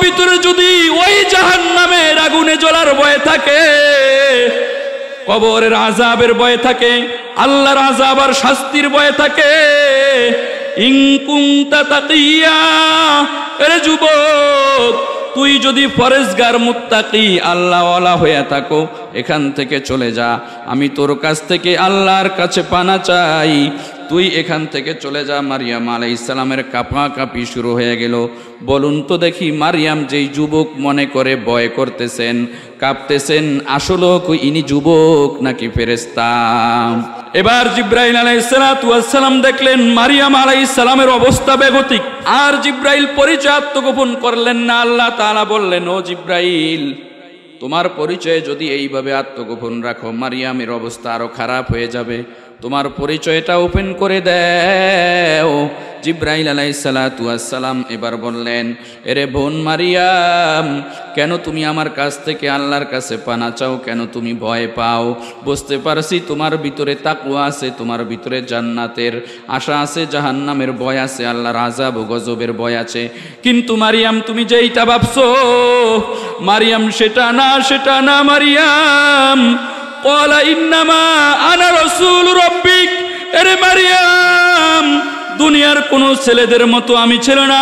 ভিতরে যদি ওই জাহান্নামের আগুনে জ্বলার ভয় থাকে, কবরের আযাবের ভয় থাকে, আল্লাহর আযাব আর শাস্তির ভয় থাকে, ইন কুনতা তাকিয়া, এরে যুবক তুই যদি পরেজগার মুত্তাকি আল্লাহওয়ালা হয়ে থাকো, এখান থেকে চলে যা, আমি তোর কাছ থেকে আল্লাহর কাছে পানা চাই, তুই এখান থেকে চলে যা। মারিয়াম আলাইহিস সালামের কাঁপাকাঁপি শুরু হয়ে গেল। বলুন তো দেখি, মারিয়াম যেই যুবক মনে করে ভয় করতেছেন, কাঁপতেছেন, আসলে কি ইনি যুবক নাকি ফেরেশতা? এবার জিব্রাইল আলাইহিস সালাতু ওয়াস সালাম দেখলেন মারিয়াম আলাইহিস সালামের অবস্থা বেগতিক। আর জিব্রাইল পরিচয় আত্মগোপন করলেন না। আল্লাহ তাআলা বললেন, ও জিব্রাইল, তোমার পরিচয় যদি এইভাবে আত্মগোপন রাখো, মারিয়ামের অবস্থা আরো খারাপ হয়ে যাবে, তোমার পরিচয়টা ওপেন করে দাও। জিব্রাইল আলাইহিস সালাতু ওয়াস সালাম এবার বললেন, এরে বোন মারিয়াম, কেন তুমি আমার কাছ থেকে আল্লাহর কাছে পানা চাও? কেন তুমি ভয় পাও? বুঝতে পারছি তোমার ভিতরে তাকওয়া আছে, তোমার ভিতরে জান্নাতের আশা আছে, জাহান্নামের ভয় আছে, আল্লাহর আযাব ও গজবের ভয় আছে। কিন্তু মারিয়াম, তুমি যেইটা ভাবছো মারিয়াম, সেটা না, সেটা না মারিয়াম। ক্বালা ইন্নামা আনা রাসূল রাব্বিক, এরে মারিয়াম, দুনিয়ার কোন ছেলেদের মতো আমি ছেলে না,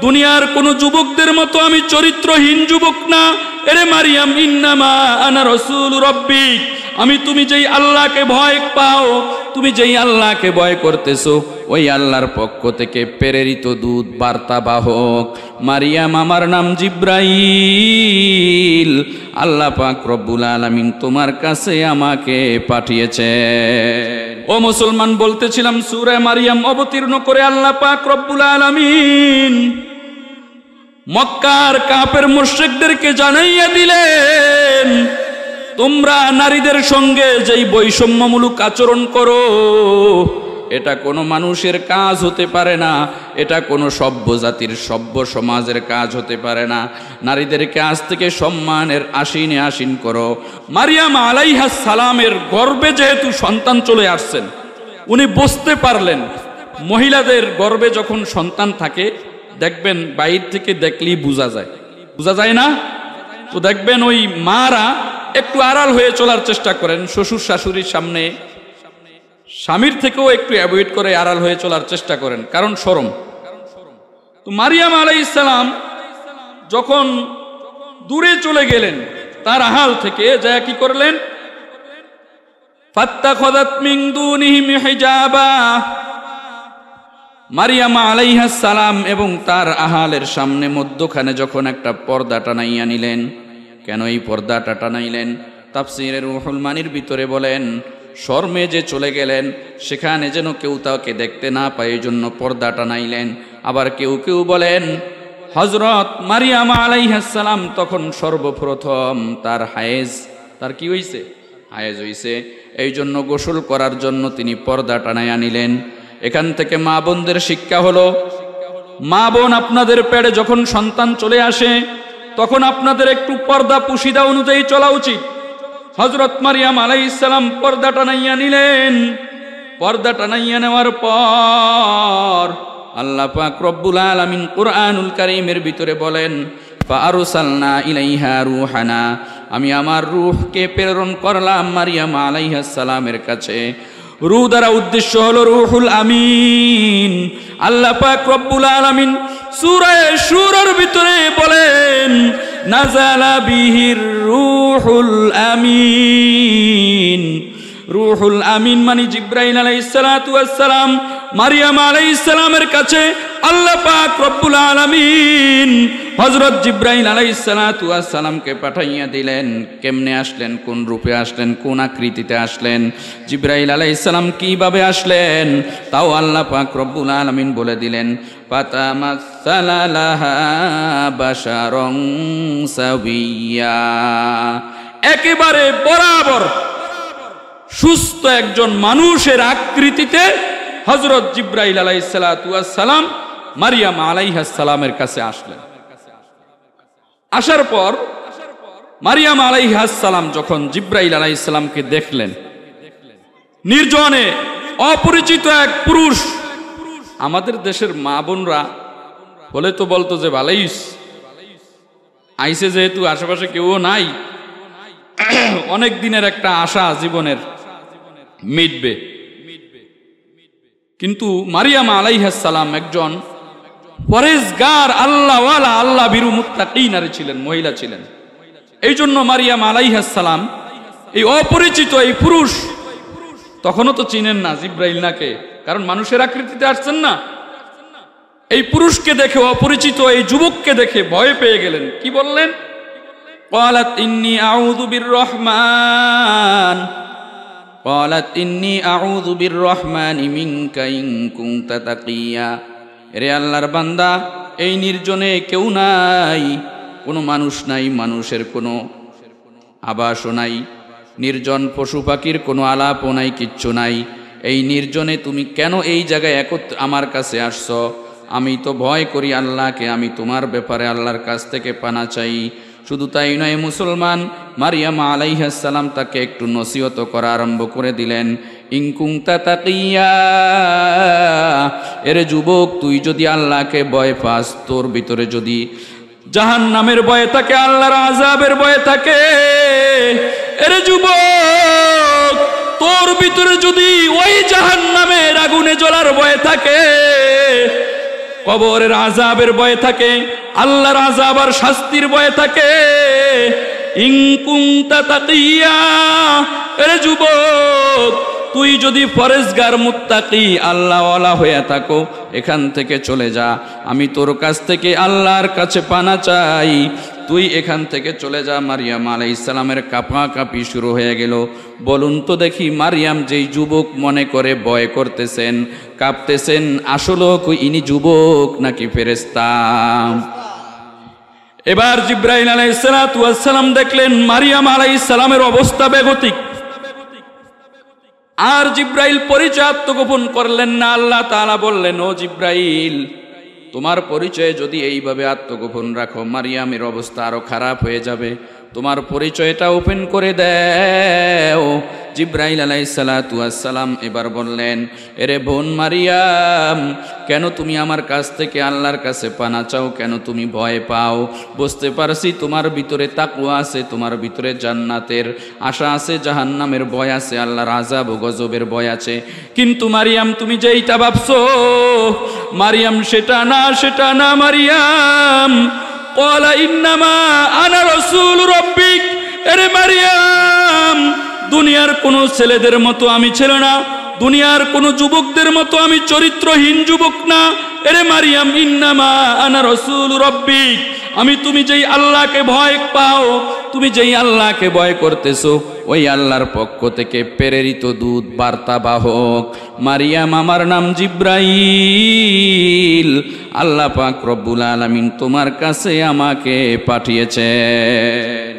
দুনিয়ার কোন যুবকদের মতো আমি চরিত্রহীন যুবক না। এরে মারিয়াম, ইন্নামা আনা রাসূল রাব্বিক, আমি তুমি যেই আল্লাহকে ভয় পাও, তুমি যেই আল্লাহকে ভয় করতেছো, ওই আল্লাহর পক্ষ থেকে প্রেরিত দূত, বার্তাবাহক। মারিয়াম, আমার নাম জিব্রাইল, আল্লাহ পাক রব্বুল আলামিন তোমার কাছে আমাকে পাঠিয়েছে। ও মুসলমান, বলতেছিলাম সূরা মারিয়াম অবতীর্ণ করে আল্লাহ পাক রব্বুল আলামিন মক্কার কাফের মুশরিকদেরকে জানাইয়া দিলেন, তোমরা নারীদের সঙ্গে যেই বৈষম্যমূলক আচরণ করো, এটা কোনো মানুষের কাজ হতে পারে না, এটা কোনো সভ্য জাতির, সভ্য সমাজের কাজ হতে পারে না। নারীদেরকে আজ থেকে সম্মানের আসীনে আসীন করো। মারিয়াম আলাইহাস সালামের গর্ভে যেহেতু সন্তান চলে আসছেন, উনি বুঝতে পারলেন মহিলাদের গর্ভে যখন সন্তান থাকে, দেখবেন বাইর থেকে দেখলেই বোঝা যায়, বোঝা যায় না? তো দেখবেন ওই মারা একটু আড়াল হয়ে চলার চেষ্টা করেন, শ্বশুর শাশুড়ির সামনে স্বামীর থেকেও একটু অ্যাভয়েড করে আড়াল হয়ে চলার চেষ্টা করেন, কারণ শরম। তো মারিয়াম আলাইহিস সালাম যখন দূরে চলে গেলেন তার আহাল থেকে, যা কি করলেন, ফাত্তাখাযাত মিন দুনিহিম হিজাবা, মারিয়াম আলাইহিস সালাম এবং তার আহালের সামনে মধ্যখানে যখন একটা পর্দা টানাইয়া নিলেন। কেন এই পর্দাটা টানাইলেন? তাফসীরে রুহুল মানির ভিতরে বলেন, শর্মে যে চলে গেলেন, সেখানে যেন কেউ তাকে দেখতে না পায়, এই জন্য পর্দা টানাইলেন। আবার কেউ কেউ বলেন, হযরত মারিয়াম আলাইহিস সালাম তখন সর্বপ্রথম তার হায়েজ, তার কি হইছে? হায়েজ হইছে, এই জন্য গোসল করার জন্য তিনি পর্দা টানাইয়া নিলেন। এখান থেকে মা বোনদের শিক্ষা হলো, মা বোন আপনাদের পেটে যখন সন্তান চলে আসে, তখন আপনাদের একটু পর্দা পুশিদা অনুযায়ী চলা উচিত। হযরত মারিয়াম আলাইহিস সালাম পর্দা টানাইয়া নিলেন। পর্দা টানাইয়া নেওয়ার পর আল্লাহ পাক রব্বুল আলামিন কুরআনুল কারীমের ভিতরে বলেন, ফাআরসালনা ইলাইহা রূহানা, আমি আমার রূহকে প্রেরণ করলাম মারিয়াম আলাইহিস সালামের কাছে। রূহ দ্বারা উদ্দেশ্য হলো রূহুল আমিন। আল্লাহ পাক রব্বুল আলামিন সূরা শুরার ভিতরে বলেন, নাযালা বিহির রূহুল আমিন। রূহুল আমিন মানে জিব্রাইল আলাইহিস সালাতু ওয়াস সালাম মারিয়াম আলাইহিস সালামের কাছে আল্লাহ পাক রব্বুল আলামিন হযরত জিব্রাইল আলাইহিস সালাতু ওয়াস সালামকে পাঠাইয়া দিলেন। কেমনে আসলেন, কোন রূপে আসলেন, কোন আকৃতিতে আসলেন, জিব্রাইল আলাইহিস সালাম কিভাবে আসলেন, তাও আল্লাহ পাক রব্বুল আলামিন বলে দিলেন, ফাতামাসসালা লাহা বাশারন সাবিয়্যা, একেবারে বরাবর সুস্থ একজন মানুষের আকৃতিতে হযরত জিব্রাইল আলাইহিস সালাতু ওয়াস সালাম মারিয়াম আলাইহিস সালামের কাছে আসলেন। আসার পর মারিয়াম আলাইহিস সালাম যখন জিব্রাইল আলাইহিস সালামকে দেখলেন, নির্জনে অপরিচিত এক পুরুষ, আমাদের দেশের মা বোনরা বলে তো বলতো যে ভালোইস, আইসে যেহেতু আশেপাশে কেউ নাই, অনেক দিনের একটা আশা জীবনের মিটবে। কিন্তু মারিয়াম আলাইহিস সালাম একজন পরেজগার আল্লাহওয়ালা আল্লাহ ভীরু মুত্তাকী নারী ছিলেন, মহিলা ছিলেন। এই জন্য মারিয়াম আলাইহিস সালাম এই অপরিচিত এই পুরুষ, তখনও তো চিনেন না জিব্রাইল নাকে, কারণ মানুষের আকৃতিতে আসছেন না। এই পুরুষকে দেখে, অপরিচিত এই যুবককে দেখে ভয় পেয়ে গেলেন। কি বললেন? ক্বালাত ইন্নী আউযু বির-রহমান, ক্বালাত ইন্নী আউযু বির-রহমানি মিনকা ইন কুনতা তাকিয়া। রে আল্লাহর বান্দা, এই নির্জনে কেউ নাই, কোনো মানুষ নাই, মানুষের কোনো আবাসও নাই, নির্জন পশু পাখির কোনো আলাপও নাই, কিচ্ছু নাই। এই নির্জনে তুমি কেন এই জায়গায় আমার কাছে আসছো? আমি তো ভয় করি আল্লাহকে, আমি তোমার ব্যাপারে আল্লাহর কাছ থেকে পানা চাই। শুধু তাই নয়, মুসলমান মারিয়াম আলাইহিস সালাম তাকে একটু নসিহত করা আরম্ভ করে দিলেন। ইন কুনতা তাকিয়া, এরে যুবক, তুই যদি আল্লাহকে ভয় পাস, তোর ভিতরে যদি জাহান্নামের ভয় থাকে, আল্লাহর আযাবের ভয় থাকে, এরে যুবক, তোর ভিতরে যদি ওই জাহান্নামের আগুনে জ্বলার ভয় থাকে, কবরের আযাবের ভয় থাকে, আল্লাহর আযাব আর শাস্তির ভয় থাকে, ইন কুনতা তাকিয়া, এরে যুবক, তুই যদি পরেজগার মুত্তাকী আল্লাহওয়ালা হয়ে থাকো, এখান থেকে চলে যা। আমি তোর কাছ থেকে আল্লাহর কাছে পানা চাই, তুই এখান থেকে চলে যা। মারিয়াম আলাইহিস সালামের কাঁপাকাঁপি শুরু হয়ে গেল। বলুন তো দেখি, মারিয়াম যেই যুবক মনে করে ভয় করতেছেন, কাঁপতেছেন, আসলে ইনি যুবক নাকি ফেরেশতা? এবার জিব্রাইল আলাইহিস সালাম দেখলেন মারিয়াম আলাইহিস সালামের অবস্থা বেগতিক। আর জিব্রাইল পরিচয় আত্মগোপন করলেন না। আল্লাহ তাআলা বললেন, ও জিব্রাইল, তোমার পরিচয় যদি এইভাবে আত্মগোপন রাখো, মারিয়ামের অবস্থা আরো খারাপ হয়ে যাবে, তোমার পরিচয়টা ওপেন করে দাও। জিব্রাইল আলাইহিস সালাম এবার বললেন, এরে বোন মারিয়াম, কেন তুমি আমার কাছ থেকে আল্লাহর কাছে পানা চাও? কেন তুমি ভয় পাও? বুঝতে পারছি তোমার ভিতরে তাকওয়া আছে, তোমার ভিতরে জান্নাতের আশা আছে, জাহান্নামের ভয় আছে, আল্লাহর আযাব ও গজবের ভয় আছে। কিন্তু মারিয়াম, তুমি যেইটা ভাবছো মারিয়াম, সেটা না, সেটা না মারিয়াম। ক্বালা ইন্নামা আনা রাসূলু রাব্বিক। এরে মারিয়াম, দুনিয়ার কোনো ছেলেদের মতো আমি ছেলে না, দুনিয়ার কোনো যুবকদের মতো আমি চরিত্রহীন যুবক না। এরে মারিয়াম, ইন্নামা আনা রাসূলু রাব্বিক, আমি তুমি যেই আল্লাহকে ভয় পাও, তুমি যেই আল্লাহকে ভয় করতেছো, ওই আল্লাহর পক্ষ থেকে প্রেরিত দূত, বার্তাবাহক। মারিয়াম, আমার নাম জিব্রাইল, আল্লাহ পাক রব্বুল আলামিন তোমার কাছে আমাকে পাঠিয়েছেন।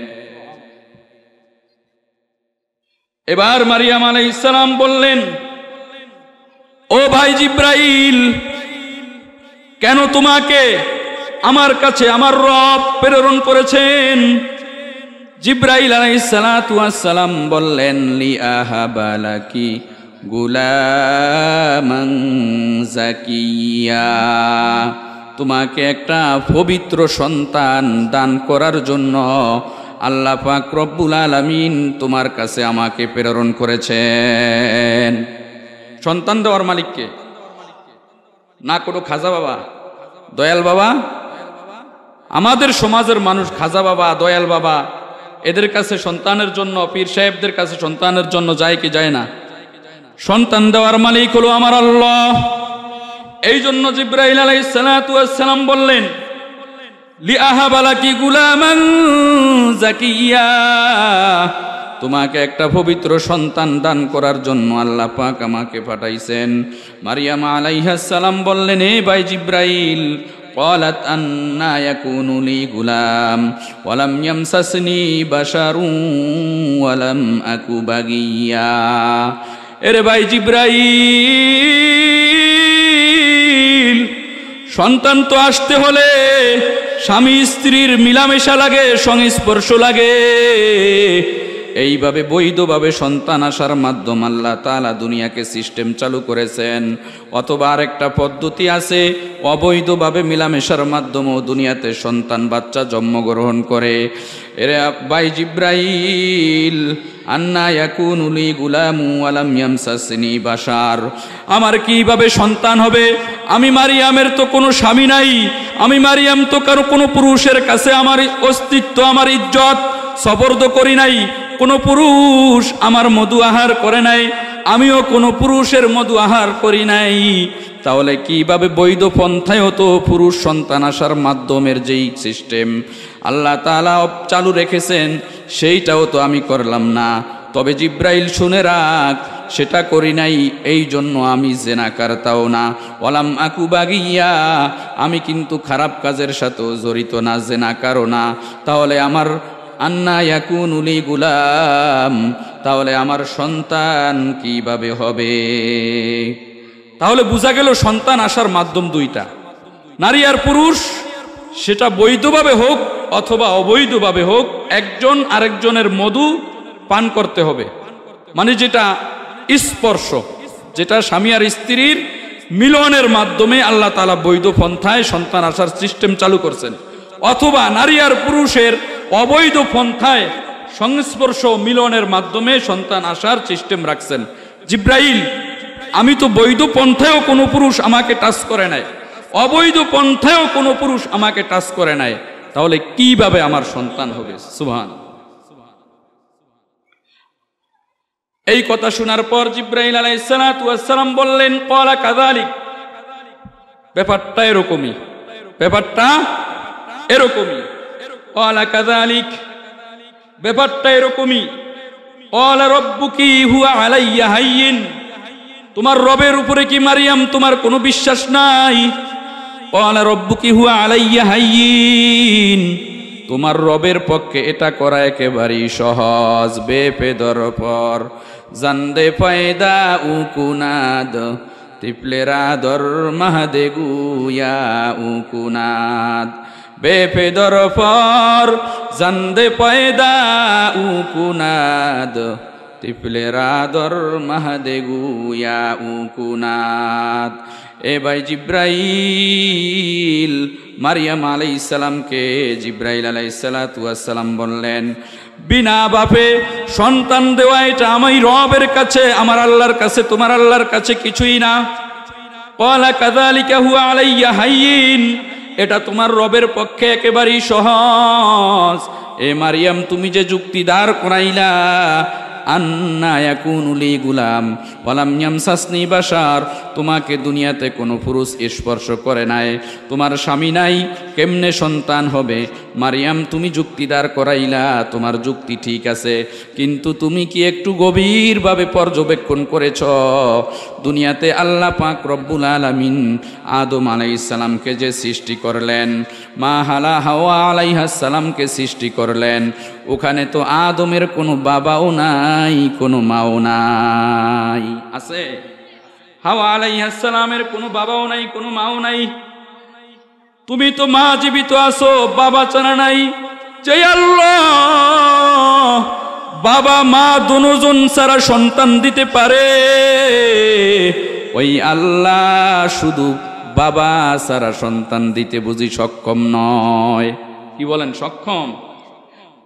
এবার মারিয়াম আলাইহিস সালাম বললেন, ও ভাই জিব্রাইল, কেন তোমাকে আমার কাছে আমার রব প্রেরণ করেছেন? জিব্রাইল আলাইহিস সালাম বললেন, লিআহাবালাকি গুলামান জাকিয়া, তোমাকে একটা পবিত্র সন্তান দান করার জন্য আল্লাহ পাক রব্বুল আলামিন তোমার কাছে আমাকে প্রেরণ করেছেন। সন্তান দেওয়ার মালিককে না কোনো খাজা বাবা, দয়াল বাবা? আমাদের সমাজের মানুষ খাজা বাবা, দয়াল বাবা, এদের কাছে সন্তানের জন্য, পীর সাহেবদের কাছে সন্তানের জন্য যায় কি যায় না? সন্তান দেওয়ার মালিক হলো আমার আল্লাহ। এই জন্য জিব্রাইল আলাইহিস সালাম বললেন, লিআহাবালাকি গুলামান জাকিয়া, তোমাকে একটা পবিত্র সন্তান দান করার জন্য আল্লাহ পাক আমাকে পাঠাইছেন। মারিয়াম আলাইহিস সালাম বললেন, এ ভাই জিব্রাইল, ক্বালাত আন্না ইয়াকুনু লি গুলাম ওয়া লাম ইয়ামসাসনি বাশারুন ওয়া লাম আকু বাগিয়া। এরে ভাই জিব্রাইল, সন্তান তো আসতে হলে স্বামী স্ত্রীর মিলামেশা লাগে, সংস্পর্শ লাগে। এইভাবে বৈধভাবে সন্তান আসার মাধ্যম আল্লাহ তাআলা দুনিয়াকে সিস্টেম চালু করেছেন। অথবা আরেকটা পদ্ধতি আছে, অবৈধভাবে মিলামেশার মাধ্যমেও দুনিয়াতে সন্তান বাচ্চা জন্মগ্রহণ করে। এরে ভাই জিব্রাইল, আন্না ইয়াকুনু লি গুলামু ওয়া লাম ইয়ামসাসনি বাশার, আমার কিভাবে সন্তান হবে? আমি মারিয়ামের তো কোনো স্বামী নাই, আমি মারিয়াম তো কারো কোনো পুরুষের কাছে আমার অস্তিত্ব, আমার ইজ্জত সবর্দ করি নাই, কোনো পুরুষ আমার মধু আহার করে নাই, আমিও কোনো পুরুষের মধু আহার করি নাই। তাহলে কিভাবে বৈধ পন্থায়ও তো পুরুষ সন্তান আসার মাধ্যমের যেই সিস্টেম আল্লাহ তাআলা চালু রেখেছেন সেইটাও তো আমি করলাম না। তবে জিব্রাইল শুনে রাখ, সেটা করি নাই, এই জন্য আমি জেনাকারতাও না, ওয়ালাম আকু বাগিয়া, আমি কিন্তু খারাপ কাজের সাথেও জড়িত না, জেনাকারও না। তাহলে আমার আন্না ইয়াকুনু লি গুলাম, তাহলে আমার সন্তান কিভাবে হবে? তাহলে বোঝা গেল সন্তান আসার মাধ্যম দুইটা, নারী আর পুরুষ। সেটা বৈধভাবে হোক অথবা অবৈধভাবে হোক, একজন আরেকজনের মধু পান করতে হবে। মানে যেটা স্পর্শ, যেটা স্বামী আর স্ত্রীর মিলনের মাধ্যমে আল্লাহ তাআলা বৈধ পন্থায় সন্তান আসার সিস্টেম চালু করছেন, অথবা নারী আর পুরুষের অবৈধ পন্থায় সংস্পর্শ মিলনের মাধ্যমে সন্তান আসার সিস্টেম রাখছেন। জিব্রাইল, আমি তো বৈধ পন্থায়ও কোনো পুরুষ আমাকে টাচ করে নাই, অবৈধ পন্থায়ও কোনো পুরুষ আমাকে টাচ করে নাই, তাহলে কিভাবে আমার সন্তান হবে? সুবহান। এই কথা শোনার পর জিব্রাইল আলাইহিস সালাতু ওয়াস সালাম বললেন, ক্বালা কাযালিক, ব্যাপারটা এরকমই, ব্যাপারটা এরকমই। ক্বালা কাযালিক, ব্যাপারটা এরকমই। ক্বালা রাব্বুকি হুয়া আলাইয়া হাইয়িন, তোমার রবের উপরে কি মারিয়াম তোমার কোনো বিশ্বাস নাই? ক্বালা রাব্বুকি হুয়া আলাইয়া হাইয়িন, তোমার রবের পক্ষে এটা করা একেবারেই সহজ। বেপেদর পর জান্দে পয়দা উকুনাদ, তিপলেরা দর মাহাদে গুয়া উকুনাদ। বেপেদর পর জান্দে পয়দা উকুনাদ, তিপলেরা দর মাহাদে গুয়া উকুনাদ। এ ভাই জিব্রাইল মারিয়াম আলাইহিস সালামকে জিব্রাইল আলাইহিস সালাতু ওয়াস সালাম বললেন, বিনা বাপে সন্তান দেওয়া এটা আমি রবের কাছে, আমার আল্লাহর কাছে, তোমার আল্লাহর কাছে কিছুই না। ক্বালা কাযালিকা হুয়া আলাইয়া হাইয়িন, এটা তোমার রবের পক্ষে একেবারেই সহজ। এ মারিয়াম, তুমি যে যুক্তি দাঁড় করাইলা, আন্না ইয়াকুনু লি গুলাম ওয়া লাম ইয়ামসাসনি বাশার, তোমাকে দুনিয়াতে কোনো পুরুষ স্পর্শ করে নাই, তোমার স্বামী নাই, কেমনে সন্তান হবে? মারিয়াম, তুমি যুক্তি দাঁড় করাইলা, তোমার যুক্তি ঠিক আছে, কিন্তু তুমি কি একটু গভীরভাবে পর্যবেক্ষণ করেছ? দুনিয়াতে আল্লাহ পাক রব্বুল আলামিন আদম আলাইহিস সালামকে যে সৃষ্টি করলেন, মা হালা হাওয়া আলাইহাস সালামকে সৃষ্টি করলেন, ওখানে তো আদমের কোনো বাবাও নাই, কোনো মাও নাই। আছে? হাওয়া আলাইহিস সালামের কোনো বাবাও নাই, কোনো মাও নাই। তুমি তো মা জীবিত আছো, বাবা ছাড়া নাই। যে আল্লাহ বাবা মা দুজন ছাড়া সন্তান দিতে পারে, ওই আল্লাহ শুধু বাবা ছাড়া সন্তান দিতে বুঝি সক্ষম নয়? কি বলেন, সক্ষম?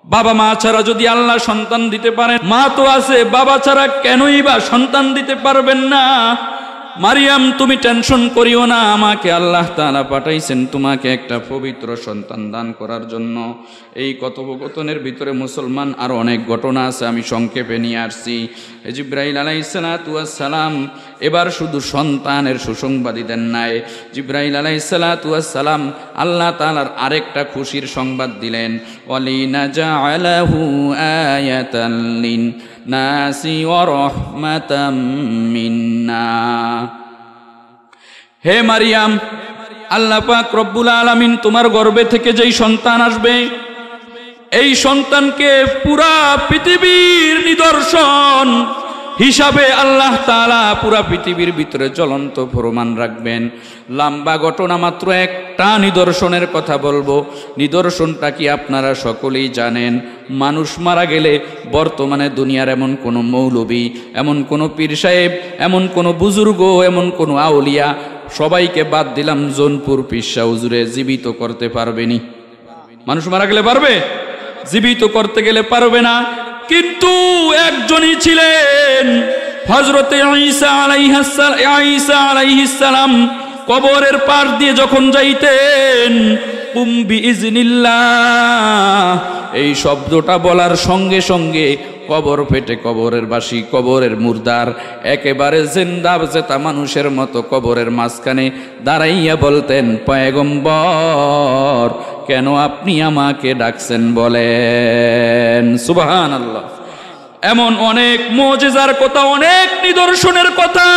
বাবা মা ছাড়া যদি আল্লাহ সন্তান দিতে পারেন, মা তো আছে, বাবা ছাড়া কেনই বা সন্তান দিতে পারবেন না? মারিয়াম, তুমি টেনশন করিও না, আমাকে আল্লাহ তাআলা পাঠাইছেন তোমাকে একটা পবিত্র সন্তান দান করার জন্য। এই কথোপকথনের ভিতরে মুসলমান আরো অনেক ঘটনা আছে, আমি সংক্ষেপে নিয়ে আসছি। জিব্রাইল আলাইহিস সালাতু ওয়াস সালাম এবার শুধু সন্তানের সুসংবাদই দেন নাই, জিব্রাইল আলাইহিস সালাতু ওয়াস সালাম আল্লাহ তাআলার আরেকটা খুশির সংবাদ দিলেন, ওয়ালিনাজআলাহু আয়াতাল লিন-নাসি ওয়া রাহমাতাম মিন্না। হে মারিয়াম, আল্লাহ পাক রব্বুল আলামিন তোমার গর্ভে থেকে যেই সন্তান আসবে, এই সন্তানকে পুরা পৃথিবীর নিদর্শন হিসাবে আল্লাহ তাআলা পুরা পৃথিবীর ভিতরে জ্বলন্ত প্রমাণ রাখবেন। লম্বা ঘটনা, মাত্র একটা নিদর্শনের কথা বলবো। নিদর্শনটা কি আপনারা সকলেই জানেন। মানুষ মারা গেলে বর্তমানে দুনিয়ার এমন কোনো মৌলবী, এমন কোনো পীর সাহেব, এমন কোনো বুজুর্গ, এমন কোনো আউলিয়া, সবাইকে বাদ দিলাম, জোনপুর পিসা হুজুরে জীবিত করতে পারবেনি? মানুষ মারা গেলে পারবে? জীবিত করতে গেলে পারবে না। কিন্তু একজনই ছিলেন, হযরতে ঈসা আলাইহিস সালাম কবরের পাশ দিয়ে যখন যাইতেন, কুম বিইজনিল্লাহ এই শব্দটা বলার সঙ্গে সঙ্গে কবর ফেটে কবরের বাসি, কবরের মুর্দার একেবারে জিন্দা জেতা মানুষের মতো কবরের মাঝখানে দাঁড়াইয়া বলতেন, পয়গম্বর কেন আপনি আমাকে ডাকছেন বলেন। সুবহানাল্লাহ। এমন অনেক মুজিজার কথা, অনেক নিদর্শনের কথা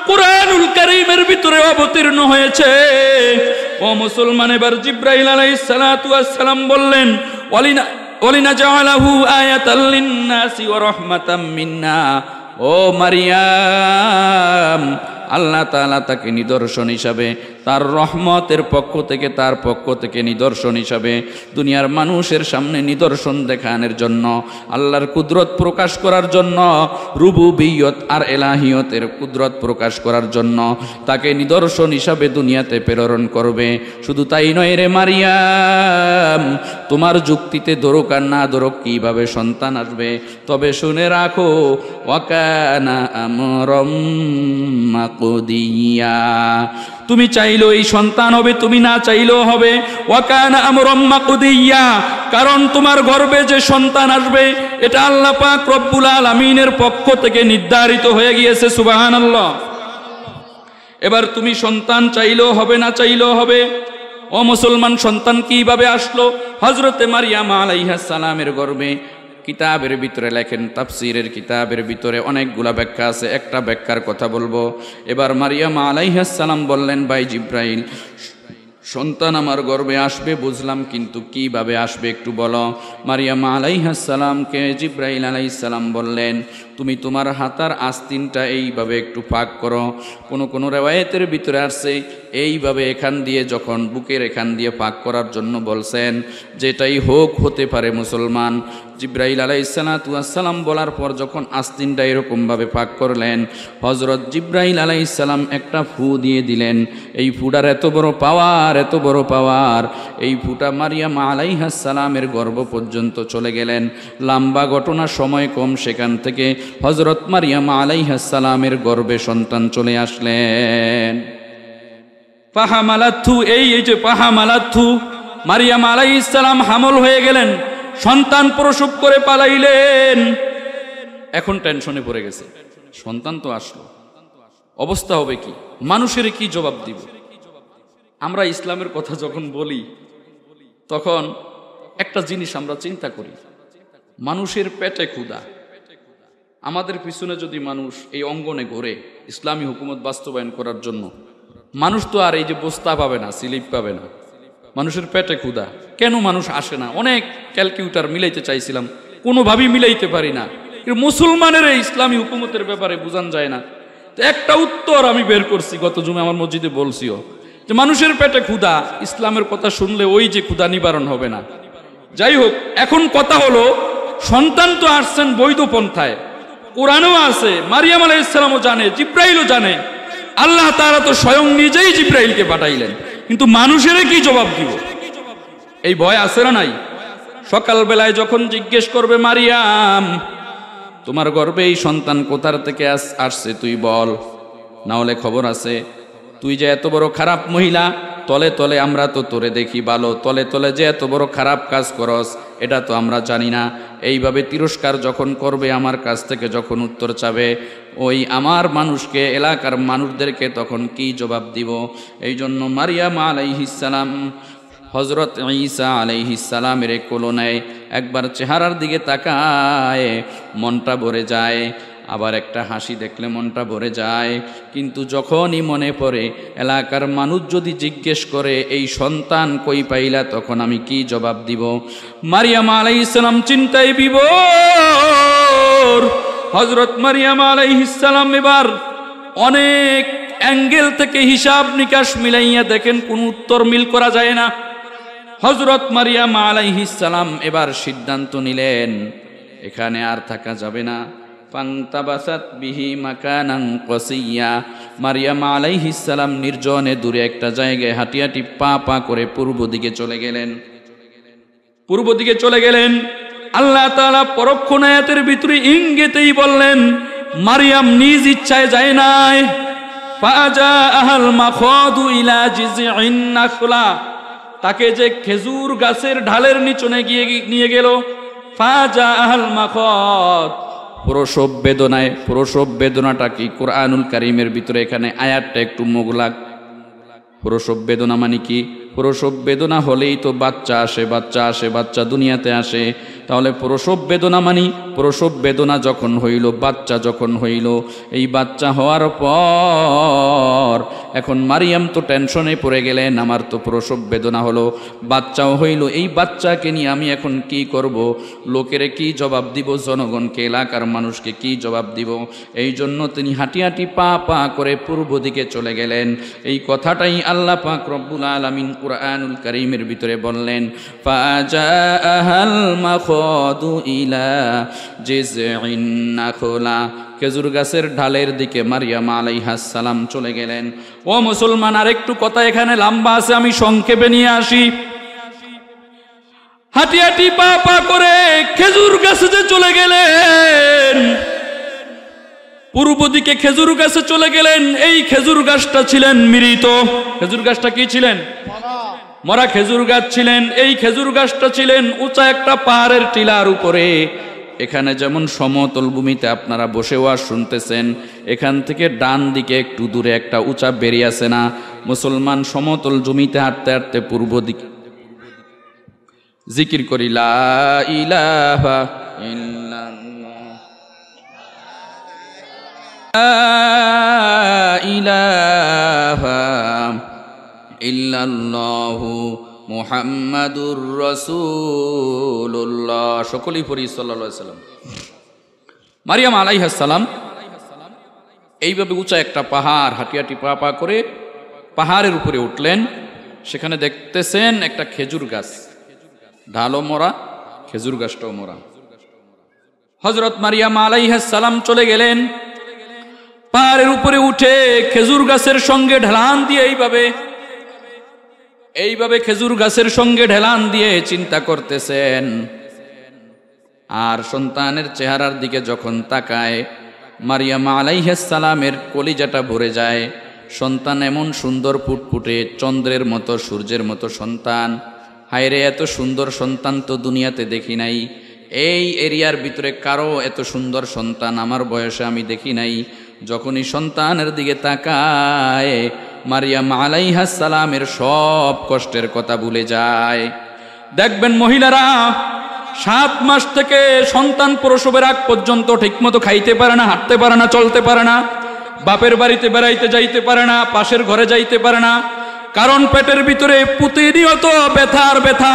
কুরআনুল কারীমের ভিতরে অবতীর্ণ হয়েছে। ও মুসলমান, এবার জিবরাইল আলাইহিস সালাতু ওয়াস সালাম বললেন, ওয়ালিনাজআলাহু আয়াতাল লিন্নাসি ওয়া রাহমাতাম মিন্না। ও মারিয়াম, আল্লাহ তাআলা তাকে নিদর্শন হিসাবে, তার রহমতের পক্ষ থেকে, তার পক্ষ থেকে নিদর্শন হিসাবে দুনিয়ার মানুষের সামনে নিদর্শন দেখানোর জন্য, আল্লাহর কুদরত প্রকাশ করার জন্য, রুবুবিয়ত আর এলাহিয়তের কুদরত প্রকাশ করার জন্য তাকে নিদর্শন হিসাবে দুনিয়াতে প্রেরণ করবে। শুধু তাই নয় রে মারিয়াম, তোমার যুক্তিতে ধরুক আর না ধরুক কিভাবে সন্তান আসবে, তবে শুনে রাখো, ওয়াকানা আমরম মাকদিয়া, তুমি চাইলেও এই সন্তান হবে, তুমি না চাইলেও হবে। ওয়াকানা আমরুম মাকদিয়া, কারণ তোমার গর্ভে যে সন্তান আসবে এটা আল্লাহ পাক রব্বুল আলামিনের পক্ষ থেকে নির্ধারিত হয়ে গিয়েছে। সুবহানাল্লাহ। এবার তুমি সন্তান চাইলেও হবে, না চাইলেও হবে। ও মুসলমান, সন্তান কিভাবে আসলো? হযরতে মারিয়াম আলাইহিস সালামের গর্ভে কিতাবের ভিতরে লেখেন, তাফসীরের কিতাবের ভিতরে অনেকগুলা ব্যাখ্যা আছে, একটা ব্যাখ্যার কথা বলবো। এবার মারিয়াম আলাইহিস সালাম বললেন, ভাই জিব্রাইল, সন্তান আমার গর্ভে আসবে বুঝলাম, কিন্তু কিভাবে আসবে একটু বলো। মারিয়াম আলাইহিস সালামকে জিব্রাইল আলাইহিস সালাম বললেন, তুমি তোমার হাতার আস্তিনটা এইভাবে একটু পাক করো। কোন রিওয়ায়াতের ভিতরে আসছে এইভাবে এখান দিয়ে, যখন বুকের এখান দিয়ে পাক করার জন্য বলছেন, যেটাই হোক হতে পারে মুসলমান। জিব্রাইল আলাইহিস সালাম বলার পর যখন আস্তিনটা এরকমভাবে পাক করলেন, হযরত জিব্রাইল আলাইহিস সালাম একটা ফু দিয়ে দিলেন। এই ফুটার এত বড় পাওয়ার, এত বড় পাওয়ার, এই ফুটা মারিয়াম আলাইহিস সালামের গর্ভ পর্যন্ত চলে গেলেন। লম্বা ঘটনা, সময় কম, সেখান থেকে হযরত মারিয়াম আলাইহিস সালামের গর্ভে সন্তান চলে আসলেন। ফাহামালাতহু, এই যে ফাহামালাতহু, মারিয়াম আলাইহিস সালাম হামল হয়ে গেলেন, সন্তান প্রসব করে পালাইলেন। এখন টেনশনে পড়ে গেছে, সন্তান তো আসলো, অবস্থা হবে কি, মানুষের কি জবাব দিব? আমরা ইসলামের কথা যখন বলি তখন একটা জিনিস আমরা চিন্তা করি, মানুষের পেটে ক্ষুধা। আমাদের পিছনে যদি মানুষ এই অঙ্গনে ঘোরে ইসলামী হুকুমত বাস্তবায়ন করার জন্য, মানুষ তো আর এই যে বস্তা পাবে না, স্লিপ পাবে না, মানুষের পেটে ক্ষুধা। কেন মানুষ আসে না? অনেক ক্যালকুলেটর মিলাইতে চাইছিলাম, কোনোভাবেই মিলাইতে পারি না। মুসলমানের এই ইসলামী হুকুমতের ব্যাপারে বোঝান যায় না। তো একটা উত্তর আমি বের করছি, গত জুমে আমার মসজিদে বলছিও, যে মানুষের পেটে ক্ষুধা, ইসলামের কথা শুনলে ওই যে ক্ষুধা নিবারণ হবে না। যাই হোক, এখন কথা হলো, সন্তান তো আসছেন বৈধ পন্থায়, কোরআনও আছে, মারিয়াম আলাইহিস সালামও জানে, জিব্রাইলও জানে, আল্লাহ তাআলা তো স্বয়ং নিজেই জিব্রাইলকে পাঠাইলেন, কিন্তু মানুষের কি জবাব দিব? এই ভয় আছে না নাই? সকালবেলায় যখন জিজ্ঞেস করবে, মারিয়াম তোমার গর্ভে এই সন্তান কোথার থেকে আসছে তুই বল, না হলে খবর আছে তুই যে এত বড় খারাপ মহিলা, তলে তলে আমরা তো তোরে দেখি ভালো, তলে তলে যে এত বড় খারাপ কাজ করস এটা তো আমরা জানি না। এইভাবে তিরস্কার যখন করবে, আমার কাছ থেকে যখন উত্তর চাবে, ওই আমার মানুষকে, এলাকার মানুষদেরকে তখন কি জবাব দিব? এই জন্য মারিয়াম আলাইহিস সালাম হযরত ঈসা আলাইহিস সালামের কোলে নেয়, একবার চেহারার দিকে তাকায়, মনটা ভরে যায়। আবার একটা হাসি দেখলে মনটা ভরে যায়। কিন্তু যখনই মনে পড়ে এলাকার মানুষ যদি জিজ্ঞেস করে এই সন্তান কই পাইলা, তখন আমি কি জবাব দিব? মারিয়াম আলাইহিস সালাম চিন্তায় বিভোর, হযরত মারিয়াম আলাইহিস সালাম এবার অনেক অ্যাঙ্গেল থেকে হিসাব নিকাশ মিলাইয়া দেখেন, কোনো উত্তর মিল করা যায় না। হযরত মারিয়াম আলাইহিস সালাম এবার সিদ্ধান্ত নিলেন এখানে আর থাকা যাবে না। ফান্তাবাসাত বিহি মাকানান কসিয়া, মারিয়াম আলাইহিস সালাম নির্জনে দূরে একটা জায়গায় হাঁটি হাঁটি পা পা করে পূর্ব দিকে চলে গেলেন। পূর্ব দিকে চলে গেলেন। আল্লাহ তাআলা পরোক্ষ আয়াতের ভিতরে ইঙ্গিতেই বললেন মারিয়াম নিজ ইচ্ছায় যায় নাই। ফাজাআল মাখাদু ইলা জিযইন নাখলা, তাকে যে খেজুর গাছের ঢালের নিচনে গিয়ে নিয়ে গেল। ফাজাআল মাখাদ, প্রসব বেদনায়, প্রসব বেদনাটা কি কুরআনুল কারীমের ভিতরে এখানে আয়াতটা একটু মোগলাক। প্রসব বেদনা মানে কি? প্রসব বেদনা হলেই তো বাচ্চা আসে, বাচ্চা আসে, বাচ্চা দুনিয়াতে আসে। তাহলে প্রসব বেদনা মানি, প্রসব বেদনা যখন হইল, বাচ্চা যখন হইল, এই বাচ্চা হওয়ার পর এখন মারিয়াম তো টেনশনে পড়ে গেলেন, আমার তো প্রসব বেদনা হলো, বাচ্চাও হইল, এই বাচ্চাকে নিয়ে আমি এখন কি করব? লোকেরে কি জবাব দিব? জনগণকে, এলাকার মানুষকে কি জবাব দিব? এই জন্য তিনি হাঁটি হাঁটি পা পা করে পূর্ব দিকে চলে গেলেন। এই কথাটাই আল্লাহ পাক রব্বুল আলামিন কুরআনুল কারীমের ভিতরে বললেন, ফাজাআল মাখাদু ইলা জিযইন নাখলা, খেজুর গাছের ঢালের দিকে মারিয়াম আলাইহাস সালাম চলে গেলেন। ও মুসলমান, আরেকটু কথা এখানে লম্বা আছে, আমি সংক্ষেপে নিয়ে আসি। হাঁটি হাঁটি পা পা করে খেজুর গাছে যে চলে গেলেন, পূর্ব দিকে খেজুর গাছে চলে গেলেন। এই খেজুর গাছটা ছিলেন মৃত। খেজুর গাছটা কি ছিলেন? মরা খেজুর গাছ ছিলেন। এই খেজুর গাছটা ছিলেন উঁচা একটা পাহাড়ের টিলার উপরে। এখানে যেমন সমতল ভূমিতে আপনারা বসে ওয়াজ শুনতেছেন, এখান থেকে ডান দিকে একটু দূরে একটা উঁচা বেরিয়ে আছে না? মুসলমান সমতল জমিতে হাঁটতে হাঁটতে পূর্ব দিকে জিকির করি লা ইলাহা ইল্লাল্লাহ, লা ইলাহা ইল্লাল্লাহু মুহাম্মাদুর রাসূলুল্লাহ। সকলেই পড়ি সাল্লাল্লাহু আলাইহি সাল্লাম। মারিয়াম আলাইহিস সালাম এইভাবে উঁচা একটা পাহাড় হাঁটি হাঁটি পা পা করে পাহাড়ের উপরে উঠলেন। সেখানে দেখতেছেন একটা খেজুর গাছ, ঢালও মরা, খেজুর গাছটাও মরা। হযরত মারিয়াম আলাইহিস সালাম চলে গেলেন পাহাড়ের উপরে উঠে খেজুর গাছের সঙ্গে ঢেলান দিয়ে এইভাবে খেজুর গাছের সঙ্গে ঢেলান দিয়ে চিন্তা করতেছেন। আর সন্তানের চেহারার দিকে যখন তাকায়, মারিয়াম আলাইহিস সালামের কলিজাটা ভরে যায়। সন্তান এমন সুন্দর ফুটফুটে চন্দ্রের মতো, সূর্যের মতো সন্তান। হায়রে, এত সুন্দর সন্তান তো দুনিয়াতে দেখি নাই। এই এরিয়ার ভিতরে কারো এত সুন্দর সন্তান আমার বয়সে আমি দেখি নাই। যখনই সন্তানের দিকে তাকায়, মারিয়াম আলাইহিস সালামের সব কষ্টের কথা ভুলে যায়। দেখবেন মহিলারা 7 মাস থেকে সন্তান প্রসবের আগ পর্যন্ত ঠিকমতো খাইতে পারে না, হাঁটতে পারে না, চলতে পারে না, বাপের বাড়িতে বেড়াইতে যাইতে পারে না, পাশের ঘরে যাইতে পারে না। কারণ পেটের ভিতরে প্রতিনিয়ত ব্যথা আর ব্যথা।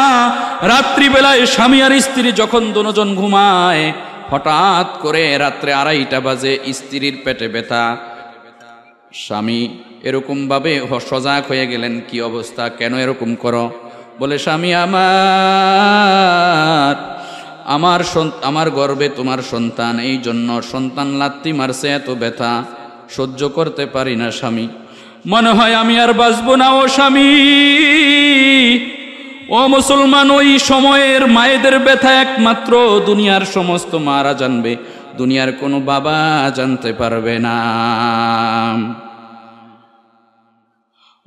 রাত্রিবেলায় স্বামী আর স্ত্রী যখন দুজন ঘুমায়, হঠাৎ করে রাত্রে 2:30 বাজে স্ত্রীর পেটে ব্যথা। স্বামী এরকম ভাবে সজাগ হয়ে গেলেন, কি অবস্থা, কেন এরকম করো? বলে, স্বামী আমার গর্ভে তোমার সন্তান, এই জন্য সন্তান লাত্তি মারছে, এত ব্যথা সহ্য করতে পারি না স্বামী, মনে হয় আমি আর বাঁচবো না ও স্বামী। ও মুসলমান, ওই সময়ের মায়েদের ব্যথা একমাত্র দুনিয়ার সমস্ত মারা জানবে, দুনিয়ার কোনো বাবা জানতে পারবে না।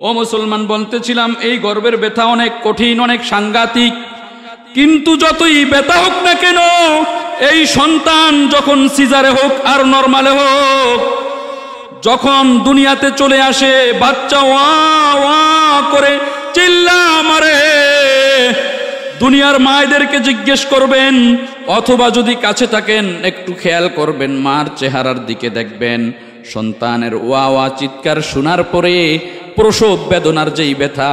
ও মুসলমান, বলতেছিলাম এই গর্ভের ব্যথা অনেক কঠিন, অনেক সাংঘাতিক। কিন্তু যতই ব্যথা হোক না কেন, এই সন্তান যখন সিজারে হোক আর নরমালে হোক, যখন দুনিয়াতে চলে আসে, বাচ্চা ওয়া ওয়া করে চিল্লা মারে। দুনিয়ার মায়েদেরকে জিজ্ঞেস করবেন, অথবা যদি কাছে থাকেন একটু খেয়াল করবেন, মার চেহারার দিকে দেখবেন, সন্তানের ওয়া ওয়া চিৎকার শোনার পরে প্রসব বেদনার যেই ব্যথা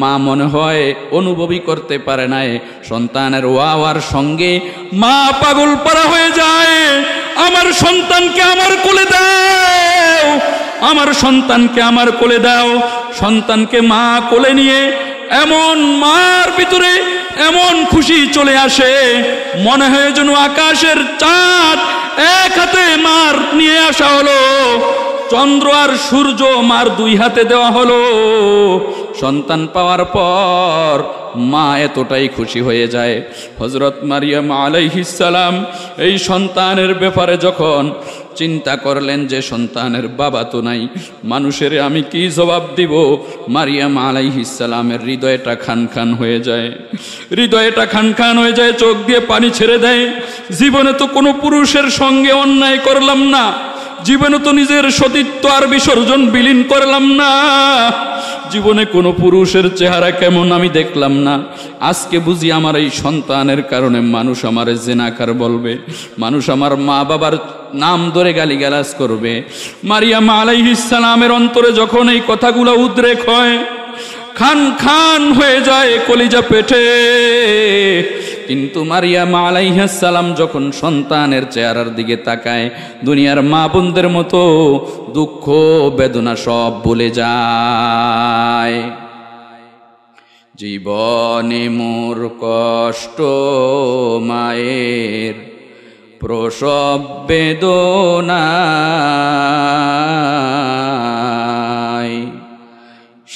মা মনে হয় অনুভবই করতে পারে নাই। সন্তানের ওয়া ওয়ার সঙ্গে মা পাগল পারা হয়ে যায় আমার সন্তানকে আমার কোলে দাও, আমার সন্তানকে আমার কোলে দাও। সন্তানকে মা কোলে নিয়ে এমন মার ভিতরে এমন খুশি চলে আসে, মনে হয় যেন আকাশের চাঁদ এক হাতে মার নিয়ে আসা হলো, চন্দ্র আর সূর্য মার দুই হাতে দেওয়া হলো। সন্তান পাওয়ার পর মা এতটাই খুশি হয়ে যায়। হযরত মারিয়াম আলাইহিস সালাম এই সন্তানের ব্যাপারে যখন চিন্তা করলেন যে সন্তানের বাবা তো নাই, মানুষের আমি কি জবাব দিব, মারিয়াম আলাইহিস সালামের হৃদয়টা খান খান হয়ে যায়, হৃদয়টা খান খান হয়ে যায়, চোখ দিয়ে পানি ছেড়ে দেয়। জীবনে তো কোনো পুরুষের সঙ্গে অন্যায় করলাম না, জীবনে তো নিজের সতীত্ব আর বিসর্জন বিলীন করলাম না, জীবনে কোনো পুরুষের চেহারা কেমন আমি দেখলাম না। আজকে বুঝি আমার এই সন্তানের কারণে মানুষ আমারে জিনাকার বলবে, মানুষ আমার মা বাবার নাম ধরে গালিগালাজ করবে। মারিয়াম আলাইহিস সালামের অন্তরে যখন এই কথাগুলো উদ্রেক হয়, খান খান হয়ে যায় কলিজা পেটে। কিন্তু মারিয়াম আলাইহিস সালাম যখন সন্তানের চেহারার দিকে তাকায়, দুনিয়ার মা বোনদের মতো দুঃখ বেদনা সব ভুলে যায়। জীবনে মোর কষ্ট মায়ের প্রসব বেদনায়,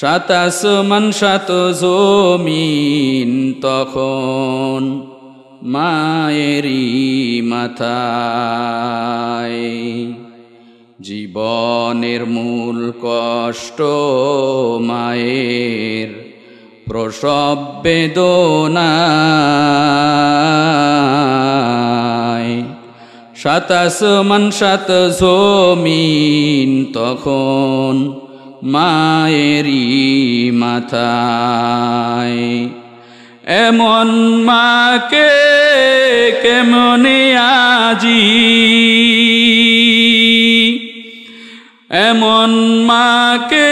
সাত আসমান সাত জমিন তখন মায়েরই মাথায়। জীবনের মূল কষ্ট মায়ের প্রসব বেদনায়, সাত আসমান সাত জমিন তখন মায়েরই মাথায়। এমন মাকে কেমনে আজি, এমন মাকে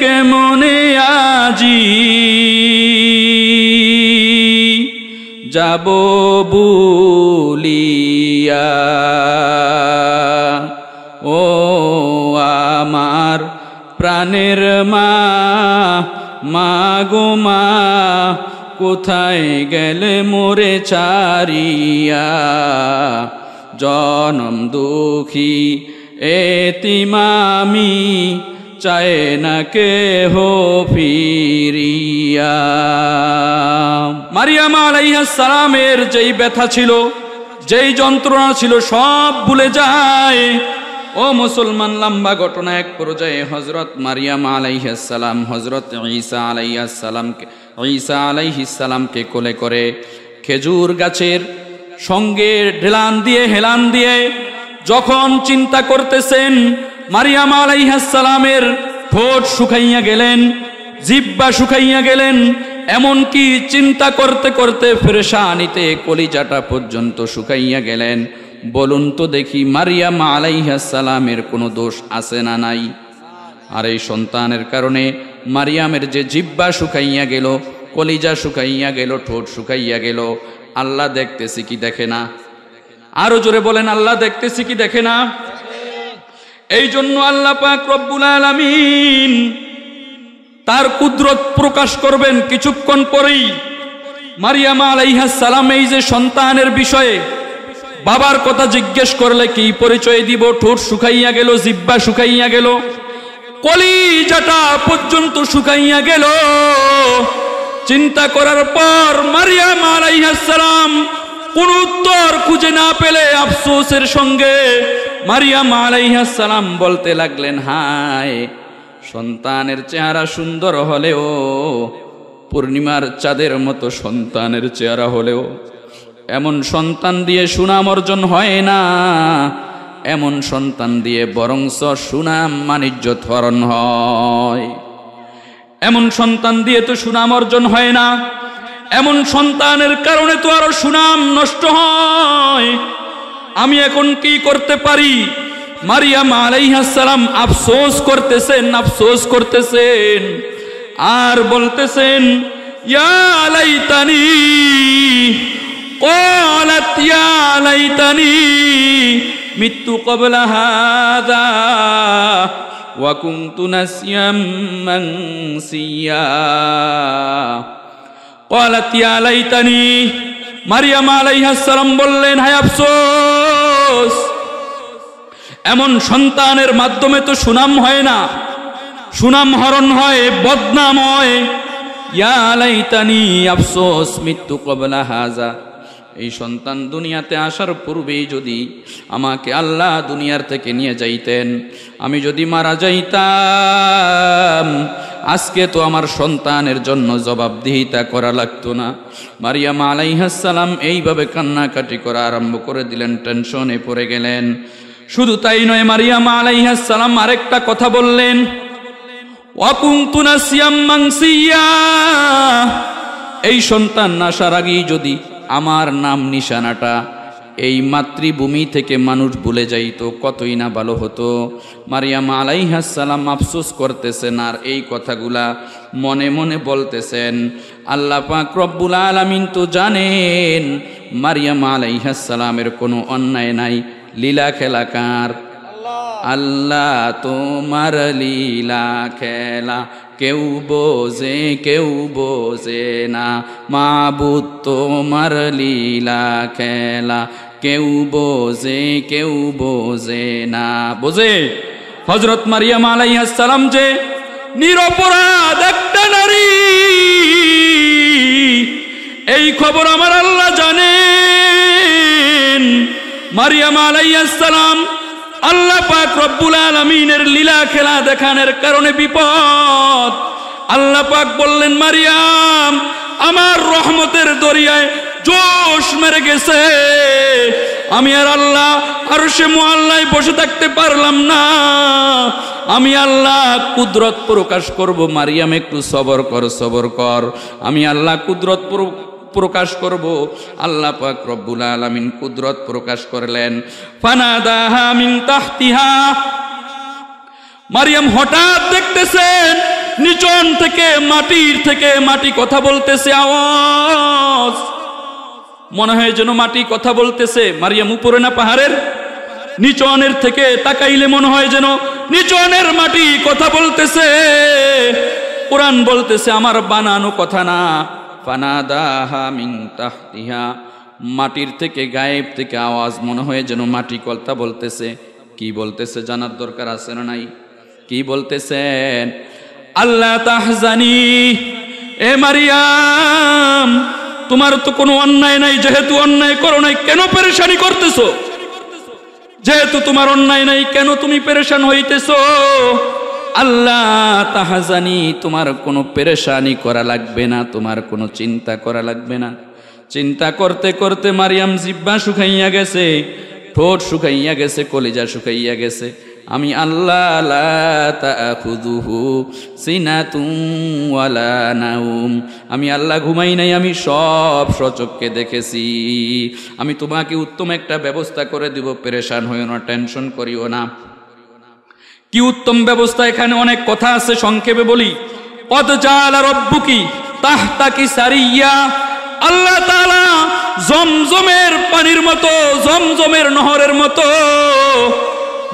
কেমনে আজি যাব বুলিয়া, ও আমার প্রাণের মা, মা গো মা কোথায় গেলে মোরে ছাড়িয়া, জনম দুঃখী এতিমামি চায় না কেহ ফিরিয়া। মারিয়াম আলাইহিস সালামের যেই ব্যথা ছিল, যেই যন্ত্রণা ছিল সব ভুলে যায়। ও মুসলমান, লম্বা ঘটনা। এক পর্যায়ে হযরত মারিয়াম আলাইহিস সালাম হযরত ঈসা আলাইহিস সালামকে কোলে করে খেজুর গাছের সঙ্গে ঢেলান দিয়ে হেলান দিয়ে যখন চিন্তা করতেছেন, মারিয়াম আলাইহিস সালামের ঠোঁট শুকাইয়া গেলেন, জিহ্বা শুকাইয়া গেলেন, এমনকি চিন্তা করতে করতে পেরেশানিতে কলিজাটা পর্যন্ত শুকাইয়া গেলেন। বলুন তো দেখি, মারিয়াম আলাইহিস সালামের কোনো দোষ আছে না নাই? আর এই সন্তানের কারণে মারিয়ামের যে জিহ্বা শুকাইয়া গেল, কলিজা শুকাইয়া গেল, ঠোঁট শুকাইয়া গেল, আল্লাহ দেখতেছি কি দেখে না? আরো জোরে বলেন, আল্লাহ দেখতেছি কি দেখে না? এই জন্য আল্লাহ পাক রব্বুল আলামিন তার কুদরত প্রকাশ করবেন কিছুক্ষণ পরেই। মারিয়াম আলাইহিস সালাম এই যে সন্তানের বিষয়ে বাবার কথা জিজ্ঞেস করলে কি পরিচয় দিব? ঠোঁট শুকাইয়া গেল, জিহ্বা শুকাইয়া গেল, কলিজাটা পর্যন্ত শুকাইয়া গেল। চিন্তা করার পর মারিয়াম আলাইহিস সালাম কোন উত্তর খুঁজে না পেলে আফসোসের সঙ্গে মারিয়াম আলাইহিস সালাম বলতে লাগলেন, হায়, সন্তানের চেহারা সুন্দর হলেও, পূর্ণিমার চাঁদের মতো সন্তানের চেহারা হলেও এমন সন্তান দিয়ে সুনাম অর্জন হয় না, এমন সন্তান দিয়ে বরংস সুনাম মানিজ্যত হরণ হয়। এমন সন্তান দিয়ে তো সুনাম অর্জন হয় না, এমন সন্তানের কারণে তো আরো সুনাম নষ্ট হয়। আমি এখন কি করতে পারি? মারিয়াম আলাইহিস সালাম আফসোস করতেছেন আর বলতেছেন, ইয়া লাইতানি قالت يا ليتني مت قبل هذا وكنت نسيا منسيا قالت يا ليتني মারিয়াম আলাইহিস সালাম বললেন, হায় আফসোস, এমন সন্তানের মাধ্যমে তো সুনাম হয় না, সুনাম হরণ হয়, বদনাম হয়। ইয়া লাইতানি, আফসোস, মৃত্যু কবলা হাজা, এই সন্তান দুনিয়াতে আসার পূর্বেই যদি আমাকে আল্লাহ দুনিয়ার থেকে নিয়ে যাইতেন, আমি যদি মারা যাইতাম, আজকে তো আমার সন্তানের জন্য জবাবদিহিতা করা লাগতো না। মারিয়াম আলাইহিস সালাম এইভাবে কান্নাকাটি করা আরম্ভ করে দিলেন, টেনশনে পড়ে গেলেন। শুধু তাই নয়, মারিয়াম আলাইহিস সালাম আরেকটা কথা বললেন, ওয়া কুনতু নাসিয়াম মানসিয়া, এই সন্তান আসার আগেই যদি আমার নাম নিশানাটা এই মাতৃভূমি থেকে মানুষ ভুলে যাইতো, কতই না ভালো হতো। মারিয়াম আলাইহিস সালাম আফসোস করতেছেন আর এই কথাগুলা মনে মনে বলতেছেন। আল্লাহ পাক রব্বুল আলামিন তো জানেন মারিয়াম আলাইহিস সালামের কোনো অন্যায় নাই, লীলা খেলা কার? আল্লাহ তোমার লীলা খেলা কেউ বোঝে না, মাবুদ তোমার লীলা খেলা কেউ বোঝে না। বোঝে? হযরত মারিয়াম আলাইহিস সালাম যে নিরপরাধ একটা নারী, এই খবর আমার আল্লাহ জানেন। মারিয়াম আলাইহিস সালাম আল্লাহ পাক রব্বুল আলামিনের লীলা খেলা দেখানোর কারণে বিপদ। আল্লাহ পাক বললেন, মারিয়াম আমার রহমতের দরিয়ায় জোশ মেরে গেছে, আমি আর আল্লাহ আরশে মুআল্লায় বসে থাকতে পারলাম না, আমি আল্লাহ কুদরত প্রকাশ করব। মারিয়াম একটু সবর কর, আমি আল্লাহ কুদরত প্রকাশ করব। আল্লাহ পাক রব্বুল আলামিন কুদরত প্রকাশ করলেন। ফানাদাহা মিন তাহতিহা, মারিয়াম হঠাৎ দেখতেছেন নিচন থেকে, মাটির থেকে মাটি কথা বলতেছে, আওয়াজ মনে হয় যেন মাটি কথা বলতেছে। মারিয়াম উপরে না পাহাড়ের, নিচনের থেকে তাকাইলে মনে হয় যেন নিচনের মাটি কথা বলতেছে। কোরআন বলতেছে আমার বানানো কথা না। ফানাদাহা মিন তাহতিহা, মাটির থেকে, গায়েব থেকে আওয়াজ, মনে হয় যেন মাটি কথা বলতেছে। কি বলতেছে জানার দরকার আছে না নাই? কি বলতেছেন? আল্লাহ তাহজানি, এ মারিয়াম তোমার তো কোনো অন্যায় নাই, যেহেতু অন্যায় করো নাই কেন পেরেশানি করতেছো? যেহেতু তোমার অন্যায় নাই কেন তুমি পেরেশান হইতেছো? আল্লাহ তাহজানি, তোমার কোনো পেরেশানি করা লাগবে না, তোমার কোনো চিন্তা করা লাগবে না। চিন্তা করতে করতে মারিয়াম জিহ্বা শুকাইয়া গেছে, ঠোঁট শুকাইয়া গেছে, কলিজা শুকাইয়া গেছে। আমি আল্লাহ লা তাখুযুহু সিনাতুন ওয়ালা নাউম, আমি আল্লাহ ঘুমাই নাই, আমি সব সচক্ষে দেখেছি। আমি তোমাকে উত্তম একটা ব্যবস্থা করে দিব, পেরেশান হইও না, টেনশন করিও না। কি উত্তম ব্যবস্থা? এখানে অনেক কথা আছে, সংক্ষেপে বলি। কদ জাআলা রাব্বুকি তাহতাকি সারিয়া, আল্লাহ তাআলা জমজমের পানির মতো, জমজমের নহরের মতো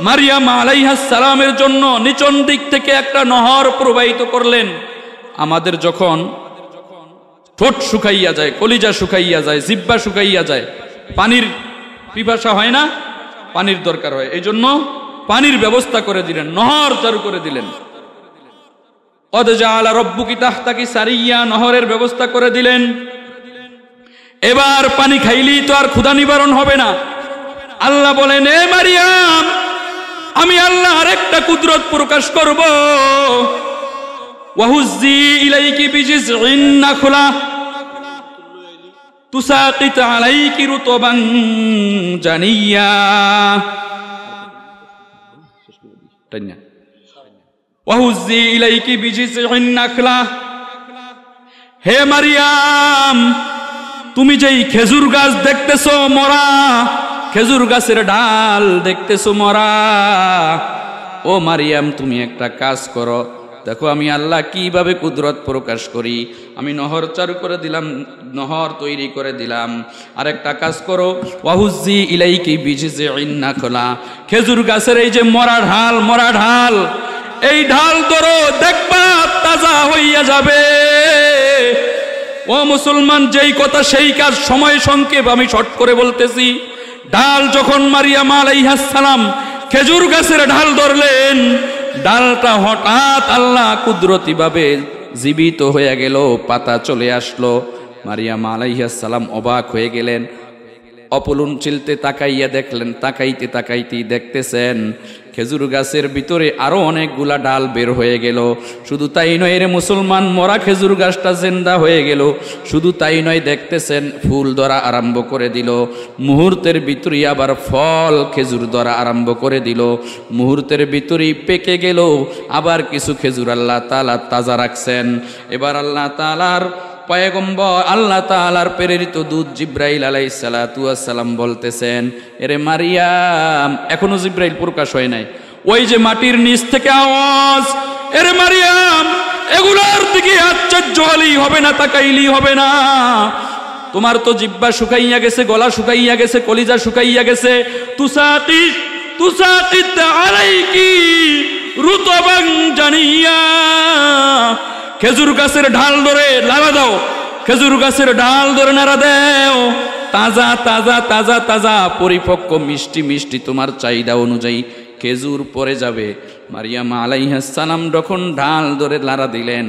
মারিয়াম আলাইহিস সালামের জন্য নিচন দিক থেকে একটা নহর প্রবাহিত করলেন। আমাদের যখন ঠোঁট শুকাইয়া যায়, কলিজা শুকাইয়া যায়, জিহ্বা শুকাইয়া যায়, পানির পিপাসা হয় না, পানির দরকার হয়, এই জন্য পানির ব্যবস্থা করে দিলেন, নহর চালু করে দিলেন। কদ জাআলা রাব্বুকি তাহতাকি সারিয়া, নহরের ব্যবস্থা করে দিলেন। এবার পানি খাইলেই তো আর ক্ষুধা নিবারণ হবে না। আল্লাহ বলেন, এ মারিয়াম আমি আল্লাহ আরেকটা কুদরত প্রকাশ করব। ওয়াহুজ্জি ইলাইকি বিজিজইন নাখলা তুসাকিত আলাইকি রুতবান জানিয়া, ওয়াহুজ্জি ইলাইকি বিজিজইন নাখলা, হে মারিয়াম তুমি যেই খেজুর গাছ দেখতেছো মরা, খেজুর গাছের ডাল দেখতেছো মরা, ও মারিয়াম তুমি একটা কাজ করো, দেখো আমি আল্লাহ কিভাবে কুদরত প্রকাশ করি। আমি নহর চালু করে দিলাম, নহর তৈরি করে দিলাম। আরেকটা কাজ করো, ওয়াহুজি ইলাইকি বিজিজিন নাখলা, খেজুর গাছের এই যে মরা ঢাল, এই ঢাল ধরো, দেখবা তাজা হইয়া যাবে। ও মুসলমান, যেই কথা সেই কাজ, সময় সংক্ষেপ, আমি শর্ট করে বলতেছি। ঢাল যখন মারিয়াম আলাইহিস সালাম খেজুর গাছের ঢাল ধরলেন, ডালটা হঠাৎ আল্লাহ কুদরতি ভাবে জীবিত হয়ে গেল, পাতা চলে আসলো। মারিয়াম আলাইহিস সালাম অবাক হয়ে গেলেন, অপলুন চিলতে তাকাইয়া দেখলেন, তাকাইতেই দেখতেছেন খেজুর গাছের ভিতরে আরো অনেকগুলা ডাল বের হয়ে গেল। শুধু তাই নয় রে মুসলমান, মরা খেজুর গাছটা জিন্দা হয়ে গেল। শুধু তাই নয়, দেখতেছেন ফুল ধরা আরম্ভ করে দিল। মুহূর্তের ভিতরেই আবার ফল খেজুর ধরা আরম্ভ করে দিল। মুহূর্তের ভিতরেই পেকে গেল। আবার কিছু খেজুর আল্লাহ তাআলা তাজা রাখছেন। এবার আল্লাহ তাআলার পয়গম্বর, আল্লাহ তাআলার প্রেরিত দূত জিব্রাইল আলাইহিস সালাতু ওয়াস সালাম বলতেছেন, এরে মারিয়াম, এখনো জিব্রাইল প্রকাশ হয় নাই, ওই যে মাটির নিচ থেকে আওয়াজ, এরে মারিয়াম, এগুলার দিকে আশ্চর্য হলেই হবে না, তাকাইলেই হবে না। তোমার তো জিহ্বা শুকাইয়া গেছে, গলা শুকাইয়া গেছে, কলিজা শুকাইয়া গেছে। তুসাকিত আলাইকি রুতবান জানিয়া, খেজুর গাছের ঢাল ধরে নাড়া দাও, খেজুর গাছের ঢাল ধরে নাড়া দাও, তাজা তাজা তাজা তাজা পরিপক্ক মিষ্টি মিষ্টি তোমার চাহিদা অনুযায়ী খেজুর পরে যাবে। মারিয়াম আলাইহিস সালাম যখন ঢাল ধরে নাড়া দিলেন,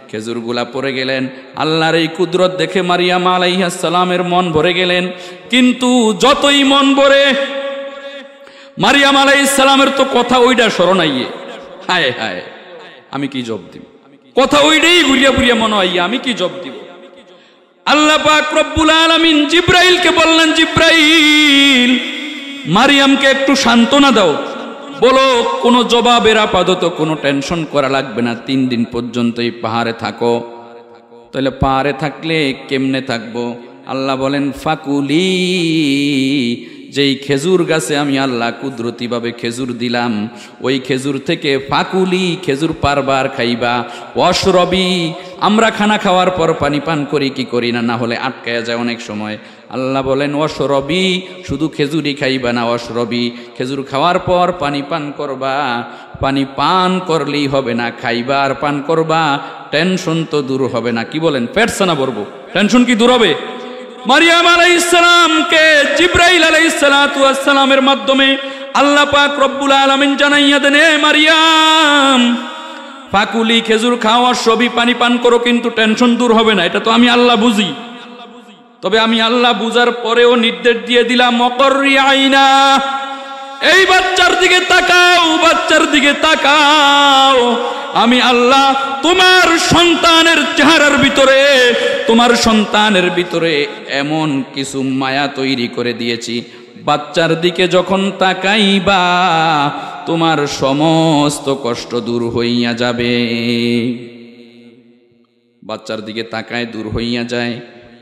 খেজুরগুলা পরে গেলেন। আল্লাহর এই কুদরত দেখে মারিয়াম আলাইহিস সালামের মন ভরে গেলেন। কিন্তু যতই মন ভরে, মারিয়াম আলাইহিস সালামের তো কথা ওইটা স্মরণাইয়ে, হায় হায় আমি কি জবাব দিব, কথা ওইটাই ঘুরিয়া ঘুরিয়া মনে হয় আমি কি জবাব দিব। আল্লাহ পাক রব্বুল আলামিন জিব্রাইলকে বললেন, জিব্রাইল, মারিয়ামকে একটু সান্ত্বনা দাও, বলো কোনো জবাবের আপাতত কোনো টেনশন করা লাগবে না, 3 দিন পর্যন্ত এই পাহাড়ে থাকো। তাহলে পাহাড়ে থাকলে কেমনে থাকবো? আল্লাহ বলেন, ফাকুলি, যেই খেজুর গাছে আমি আল্লাহ কুদরতিভাবে খেজুর দিলাম, ওই খেজুর থেকে ফাকুলি, খেজুর পারবার খাইবা। ওয়াশরবি, আমরা খানা খাওয়ার পর পানি পান করি কি করি না, না হলে আটকায়া যায় অনেক সময়। আল্লাহ বলেন, ওয়াশরবি, শুধু খেজুরই খাইবা না, ওয়াশরবি, খেজুর খাওয়ার পর পানি পান করবা। পানি পান করলেই হবে না, খাইবা আর পান করবা, টেনশন তো দূর হবে না। কি বলেন, পেটসানা ভরবো, টেনশন কি দূর হবে? মারিয়াম আলাইহিস সালামকে জিব্রাইল আলাইহিস সালাতু ওয়াস সালামের মাধ্যমে আল্লাহ পাক রব্বুল আলামিন জানাইয়া দেন, এ মারিয়াম, ফাকুলি, খেজুর খাও, আর সবই পানি পান করো, কিন্তু টেনশন দূর হবে না। এটা তো আমি আল্লাহ বুঝি। তবে আমি আল্লাহ বুঝার পরেও নির্দেশ দিয়ে দিলাম, অকররি আইনা, এই বাচ্চার দিকে তাকাও, বাচ্চার দিকে তাকাও। আমি আল্লাহ তোমার সন্তানের চেহারার ভিতরে, তোমার সন্তানের ভিতরে এমন কিছু মায়া তৈরি করে দিয়েছি, বাচ্চার দিকে যখন তাকাইবা তোমার সমস্ত কষ্ট দূর হইয়া যাবে। বাচ্চার দিকে তাকায় দূর হইয়া যায়।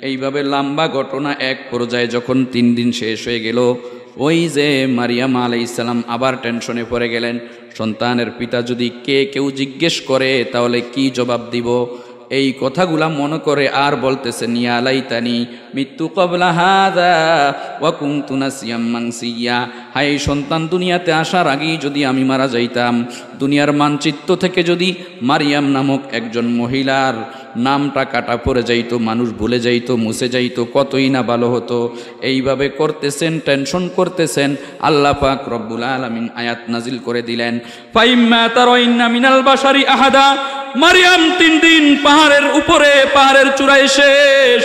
এইভাবে লম্বা ঘটনা এক পর্যায়ে যখন 3 দিন শেষ হয়ে গেল, ওই যে মারিয়াম আলাইহিস সালাম আবার টেনশনে পড়ে গেলেন। সন্তানের পিতা যদি কেউ জিজ্ঞেস করে তাহলে কি জবাব দিব? এই কথাগুলা মনে করে আর বলতেছেন, ইয়া লাইতানি মিতু ক্বাবলা হাযা ওয়া কুনতু নাসিয়াম মানসিয়া, হায় সন্তান দুনিয়াতে আসার আগেই যদি আমি মারা যাইতাম, দুনিয়ার মানচিত্র থেকে যদি মারিয়াম নামক একজন মহিলার নামটা কাটা পড়ে যাইতো, মানুষ ভুলে যাইতো, মুছে যাইতো, কতই না ভালো হতো। এইভাবে করতেছেন, টেনশন করতেছেন। আল্লাহ পাক রব্বুল আলামিন আয়াত নাজিল করে দিলেন, ফাইম্মা তারাইন্না মিনাল বাশারি আহাদা, মারিয়াম 3 দিন পাহাড়ের উপরে, পাহাড়ের চূড়ায় শেষ।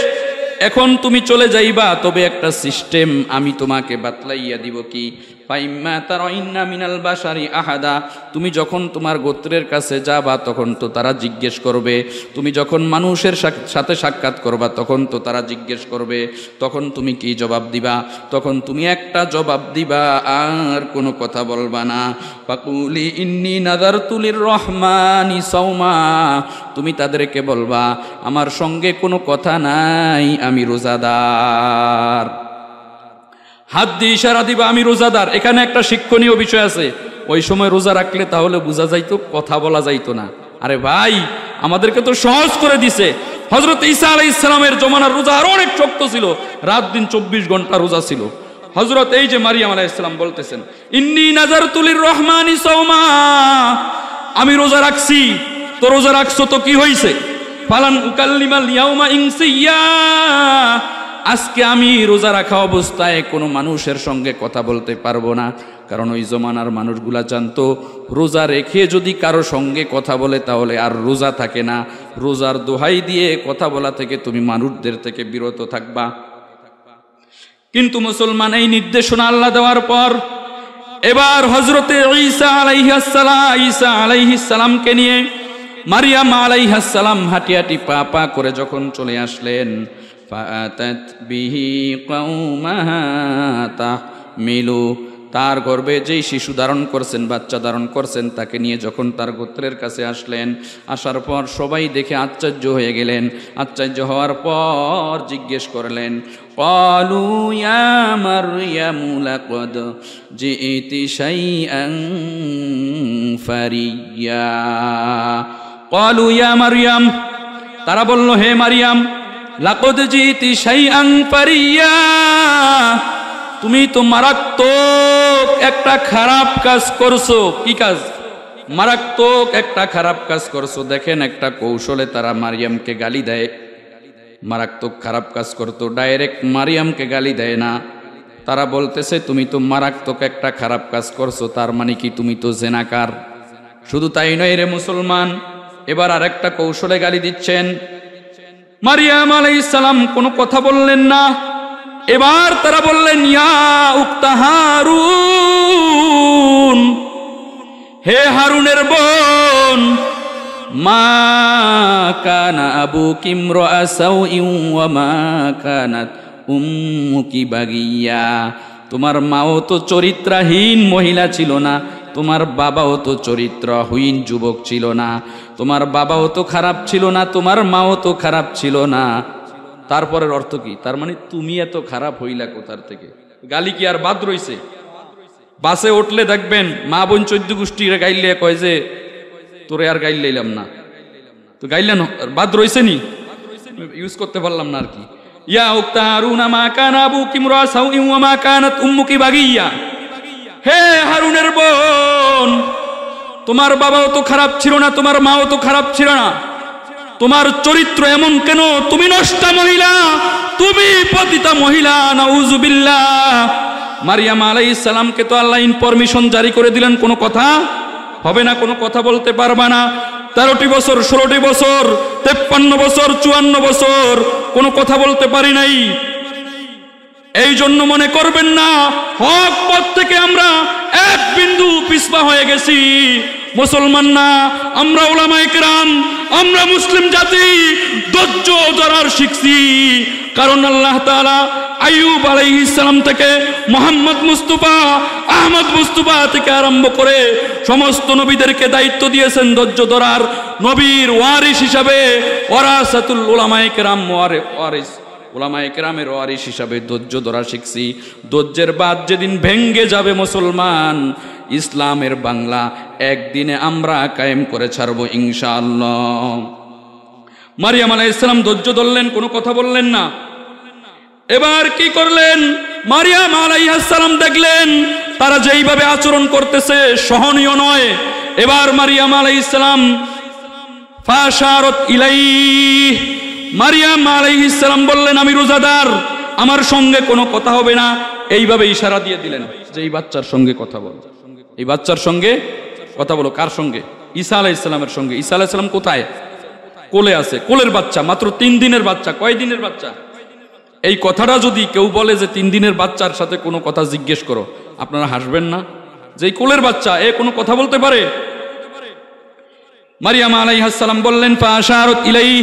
এখন তুমি চলে যাইবা, তবে একটা সিস্টেম আমি তোমাকে বাতলাইয়া দিব। কি? ফাইম্মা তারাইন্না মিনাল বাশারি আহাদা, তুমি যখন তোমার গোত্রের কাছে যাবা তখন তো তারা জিজ্ঞেস করবে, তুমি যখন মানুষের সাথে সাক্ষাৎ করবা তখন তো তারা জিজ্ঞেস করবে, তখন তুমি কি জবাব দিবা? তখন তুমি একটা জবাব দিবা, আর কোনো কথা বলবা না। ফাকুলি ইন্নী নাযারতু লির-রহমানি সাওমা, তুমি তাদেরকে বলবা আমার সঙ্গে কোনো কথা নাই, আমি রোজাদার। হাত দিয়ে ইশারা দিবা আমি রোজাদার। এখানে একটা শিক্ষণীয় বিষয় আছে। ওই সময় রোজা রাখলে তাহলে বোঝা যাইতো, কথা বলা যাইতো না। আরে ভাই, আমাদেরকে তো সহজ করে দিছে। হযরত ঈসা আলাইহিস সালামের জমানার রোজা আরো অনেক শক্ত ছিল, রাত দিন 24 ঘন্টা রোজা ছিল। হযরত এই যে মারিয়াম আলাইহিস সালাম বলতেছেন, ইন্নী নাযারতু লির-রহমানি সাওমা, আমি রোজা রাখছি। তো রোজা রাখছো তো কি হইছে? ফালান উকাল্লিমাল ইয়াউমা ইনসিয়া, আজকে আমি রোজা রাখা অবস্থায় কোনো মানুষের সঙ্গে কথা বলতে পারবো না। কারণ ওই জমানার মানুষগুলা জানতো রোজা রেখে যদি কারো সঙ্গে কথা বলে তাহলে আর রোজা থাকে না। রোজার দোহাই দিয়ে কথা বলা থেকে তুমি মানুষদের থেকে বিরত থাকবা। কিন্তু মুসলমান এই নির্দেশনা আল্লাহ দেওয়ার পর এবার হযরতে ঈসা আলাইহিস সালামকে নিয়ে মারিয়াম আলাইহিস সালাম হাঁটি হাঁটি পা পা করে যখন চলে আসলেন, ফাআতাত বিহি কওমাহা তাহমিলু, তার গর্ভে যেই শিশু ধারণ করছেন, বাচ্চা ধারণ করছেন, তাকে নিয়ে যখন তার গোত্রের কাছে আসলেন, আসার পর সবাই দেখে আশ্চর্য হয়ে গেলেন। আশ্চর্য হওয়ার পর জিজ্ঞেস করলেন, ক্বালু ইয়া মারইয়ামু লাকাদ জিইতি শাইআন ফারিয়া। ক্বালু ইয়া মারইয়াম, তারা বলল, হে মারিয়াম, লাকাদ জিইতি শাইআন ফারিয়া, তুমি তো মারাত্মক একটা খারাপ কাজ করছো। কি কাজ? মারাত্মক একটা খারাপ কাজ করছো। দেখেন, একটা কৌশলে তারা মারিয়ামকে গালি দেয়। মারাত্মক খারাপ কাজ করতো, ডাইরেক্ট মারিয়ামকে গালি দেয় না। তারা বলতেছে তুমি তো মারাত্মক একটা খারাপ কাজ করছো, তার মানে কি তুমি তো জেনাকার। শুধু তাই নয় রে মুসলমান, এবার আরেকটা কৌশলে গালি দিচ্ছেন। মারিয়াম আলাইহিস সালাম কোনো কথা বললেন না। এবার তারা বললেন, ইয়া উক্তা হারুন, হে হারুনের বোন, মা কানা আবুকি ইমরাআ সাউইন ওয়া মা কানাত উম্মুকি বাগিয়া, তোমার মাও তো চরিত্রহীন মহিলা ছিল না, তোমার বাবাও তো চরিত্রহীন যুবক ছিল না, তোমার বাবাও তো খারাপ ছিল না, তোমার মাও তো খারাপ ছিল না। তারপরের অর্থ কি? তার মানে তুমি এত খারাপ হইলা কোথার থেকে? গালি কি আর বাদ রইছে? বাসে উঠলে দেখবেন মা বোন 14 গোষ্ঠীর গাইলে কয় যে তোরে আর গাইল লইলাম না, তো গাইলেন বাদ রইছে নি, ইউজ করতে পারলাম না আর কি। ইয়া উক্তা হারুনা মা কানা আবুকি ইমরাআ সাউইন ওয়া মা কানাত উম্মুকি বাগিয়া, হে হারুনের বোন, তোমার বাবাও তো খারাপ ছিল না, তোমার মাও তো খারাপ ছিল না, তোমার চরিত্র এমন কেন? তুমি নষ্টা মহিলা, তুমি পতিতা মহিলা, নাউযুবিল্লাহ। মারিয়াম আলাইহিস সালামকে তো আল্লাহ ইনফরমেশন জারি করে দিলেন, কোনো কথা হবে না, কোনো কথা বলতে পারবা না। 13টি বছর, 16টি বছর, 53 বছর, 54 বছর কোনো কথা বলতে পারি নাই। এই জন্য মনে করবেন না হক পথ থেকে আমরা এক বিন্দু পিছপা হয়ে গেছি। মুসলমান না আমরা, উলামায়ে কেরাম, আমরা মুসলিম জাতি ধৈর্য ধরার শিখছি। কারণ আল্লাহ তাআলা আইয়ুব আলাইহিস সালাম থেকে মুহাম্মদ মুস্তাফা, আহমদ মুস্তাফা থেকে আরম্ভ করে সমস্ত নবীদেরকে দায়িত্ব দিয়েছেন ধৈর্য ধরার। নবীর ওয়ারিস হিসাবে ওয়ারাসাতুল উলামায়ে কেরাম, উলামায়ে কেরামের ওয়ারিস হিসাবে ধৈর্য ধরা শিখছি। ধৈর্যের বাদ যেদিন ভেঙ্গে যাবে মুসলমান, ইসলামের বাংলা একদিনে আমরা কায়েম করে ছাড়বো ইনশাআল্লাহ। মারিয়াম আলাইহিস সালাম ধৈর্য ধরলেন, কোনো কথা বললেন না। এবার কি করলেন? মারিয়াম আলাইহিস সালাম দেখলেন তারা যেইভাবে আচরণ করতেছে সহনীয় নয়। এবার মারিয়াম আলাইহিস সালাম ফাশারাত ইলাইহি, মারিয়াম আলাইহিস সালাম বললেন আমি রোজাদার, আমার সঙ্গে কোনো কথা হবে না। এইভাবে ইশারা দিয়ে দিলেন যে এই বাচ্চার সঙ্গে কথা বলো, এই বাচ্চার সঙ্গে কথা বলো। কার সঙ্গে? ঈসা আলাইহিস সালামের সঙ্গে। ঈসা আলাইহিস সালাম কোথায়? কোলে আছে, কোলের বাচ্চা, মাত্র 3 দিনের বাচ্চা। কয় দিনের বাচ্চা? এই কথাটা যদি কেউ বলে যে 3 দিনের বাচ্চার সাথে কোনো কথা জিজ্ঞেস করো, আপনারা হাসবেন না? যে এই কোলের বাচ্চা এ কোনো কথা বলতে পারে? মারিয়াম আলাইহিস সালাম বললেন ফাশারাত ইলাইহি,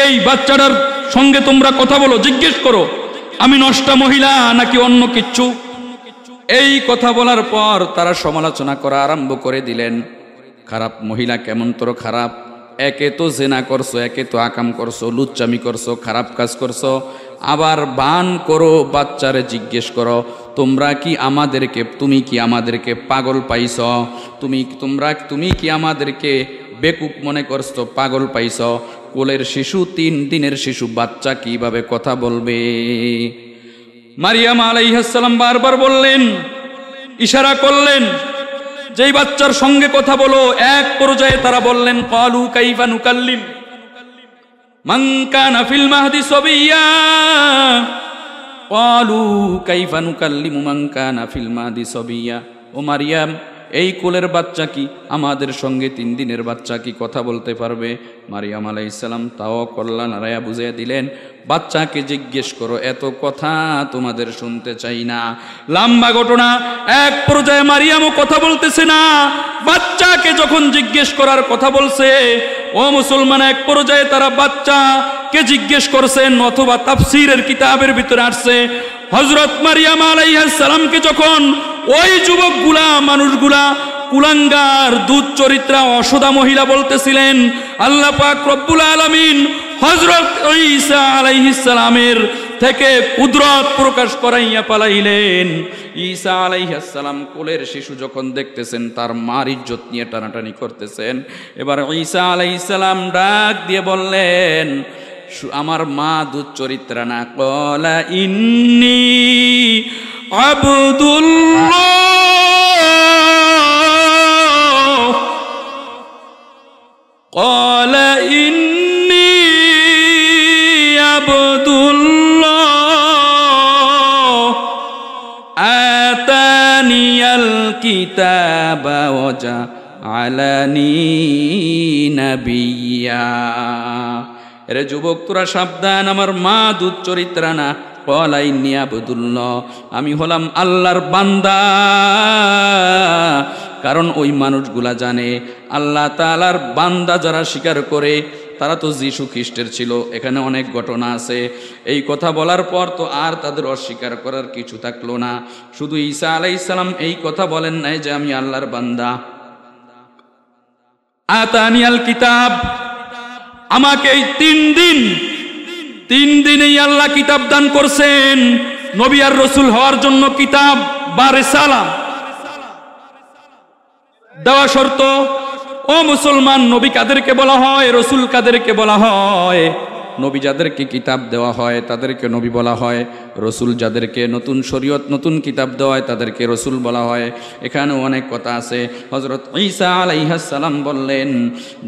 এই বাচ্চাটার সঙ্গে তোমরা কথা বলো, জিজ্ঞেস করো আমি নষ্টা মহিলা নাকি অন্য কিচ্ছু। এই কথা বলার পর তারা সমালোচনা করা আরম্ভ করে দিলেন। খারাপ মহিলা কেমন তোর খারাপ? একে তো জেনা করছো, একে তো আকাম করছো, লুচ্চামি করছো, খারাপ কাজ করছো, আবার বান করো বাচ্চারে জিজ্ঞেস করো তুমি কি আমাদেরকে পাগল পাইছ? তুমি কি আমাদেরকে বেকুব মনে করছো, পাগল পাইছ? কোলের শিশু, 3 দিনের শিশু বাচ্চা কিভাবে কথা বলবে? মারিয়াম আলাইহিস সালাম বারবার বললেন, ইশারা করলেন যেই বাচ্চার সঙ্গে কথা বলো। এক পর্যায়ে তারা বললেন, ক্বালু কাইফা নুকাল্লিম মান কানা ফিল মাহদি সাবিয়্যা, ক্বালু কাইফা নুকাল্লিমু মান কানা ফিল মাহদি সাবিয়্যা। ও মারিয়াম, এই কোলের বাচ্চা কি আমাদের সঙ্গে 3 দিনের বাচ্চা কি কথা বলতে পারবে? মারিয়াম আলাইহিস সালাম তাও কল্লা নারায়া বুঝিয়ে দিলেন, বাচ্চাকে জিজ্ঞেস করো, এত কথা তোমাদের শুনতে চাই না। লম্বা ঘটনা। এক পর্যায়ে মারিয়ামও কথা বলতেছে না, বাচ্চাকে যখন জিজ্ঞেস করার কথা বলছে, ও মুসলমান, এক পর্যায়ে তারা বাচ্চাকে জিজ্ঞেস করছেন, অথবা তাফসীরের কিতাবের ভিতরে আসছে হযরত মারিয়াম আলাইহিস সালামকে যখন ওই যুবকগুলা, মানুষগুলা কুলাঙ্গার, দুধ চরিত্রা, অসদা মহিলা বলতেছিলেন, আল্লাহ পাক রব্বুল আলামিন হযরত ঈসা আলাইহিস সালামের থেকে কুদরত প্রকাশ করাইয়া পালাইলেন। ঈসা আলাইহিস সালাম কোলের শিশু যখন দেখতেছেন, তার মার ইজ্জত নিয়ে টানাটানি করতেছেন। এবার ঈসা আলাইহিস সালাম ডাক দিয়ে বললেন, আমার মা দুধ চরিত্রা না। ক্বালা ইন্নী আবদুল্লাহ, ক্বালা ইন্নী আবদুল্লাহ আতানিয়াল কিতাবা ওয়া জাআলানি নাবিয়্যা। এরে যুবক, তোরা সাবধান, আমার মা দুধ চরিত্রা না। ক্বালা ইন্নী আবদুল্লাহ, আমি হলাম আল্লাহর বান্দা। কারণ ওই মানুষগুলা জানে আল্লাহ তাআলার বান্দা যারা স্বীকার করে তারা তো যীশু খ্রিস্টের ছিল। এখানে অনেক ঘটনা আছে। এই কথা বলার পর তো আর তাদের অস্বীকার করার কিছু থাকলো না। শুধু ঈসা আলাইহিস সালাম এই কথা বলেন নাই যে আমি আল্লাহর বান্দা। আতানিয়াল কিতাব, আমাকে এই 3 দিনেই আল্লাহ কিতাব দান করছেন। নবী আর রসুল হওয়ার জন্য কিতাব বা রিসালা দেওয়া শর্ত। ও মুসলমান, নবী কাদেরকে বলা হয়, রসুল কাদেরকে বলা হয়? নবী যাদেরকে কিতাব দেওয়া হয় তাদেরকে নবী বলা হয়, রসুল যাদেরকে নতুন শরীয়ত, নতুন কিতাব দেওয়া হয় তাদেরকে রসুল বলা হয়। এখানেও অনেক কথা আছে। হযরত ঈসা আলাইহিস সালাম বললেন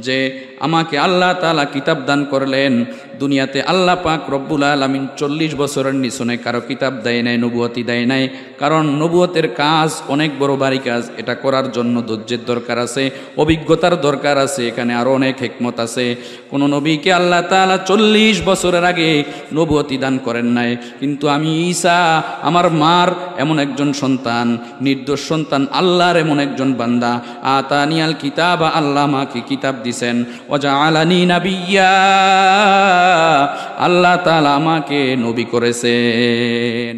যে আমাকে আল্লাহ তাআলা কিতাব দান করলেন। দুনিয়াতে আল্লাহ পাক রব্বুল আলামিন 40 বছরের নিচনে কারো কিতাব দেয় নাই, নবুয়তি দেয় নাই। কারণ নবুয়তের কাজ অনেক বড় ভারী কাজ। এটা করার জন্য ধৈর্যের দরকার আছে, অভিজ্ঞতার দরকার আছে। এখানে আরো অনেক হিকমত আছে। কোন নবীকে আল্লাহ তাআলা 40 বছরের আগে নবুয়তি দান করেন নাই। কিন্তু আমি ঈসা, আমার মার এমন একজন সন্তান, নির্দোষ সন্তান, আল্লাহর এমন একজন বান্দা। আতানিয়াল কিতাব, আল্লাহ আমাকে কিতাব দিছেন। ওয়া জাআলানি নাবিয়্যা, আল্লাহ তাআলা আমাকে নবী করেছেন।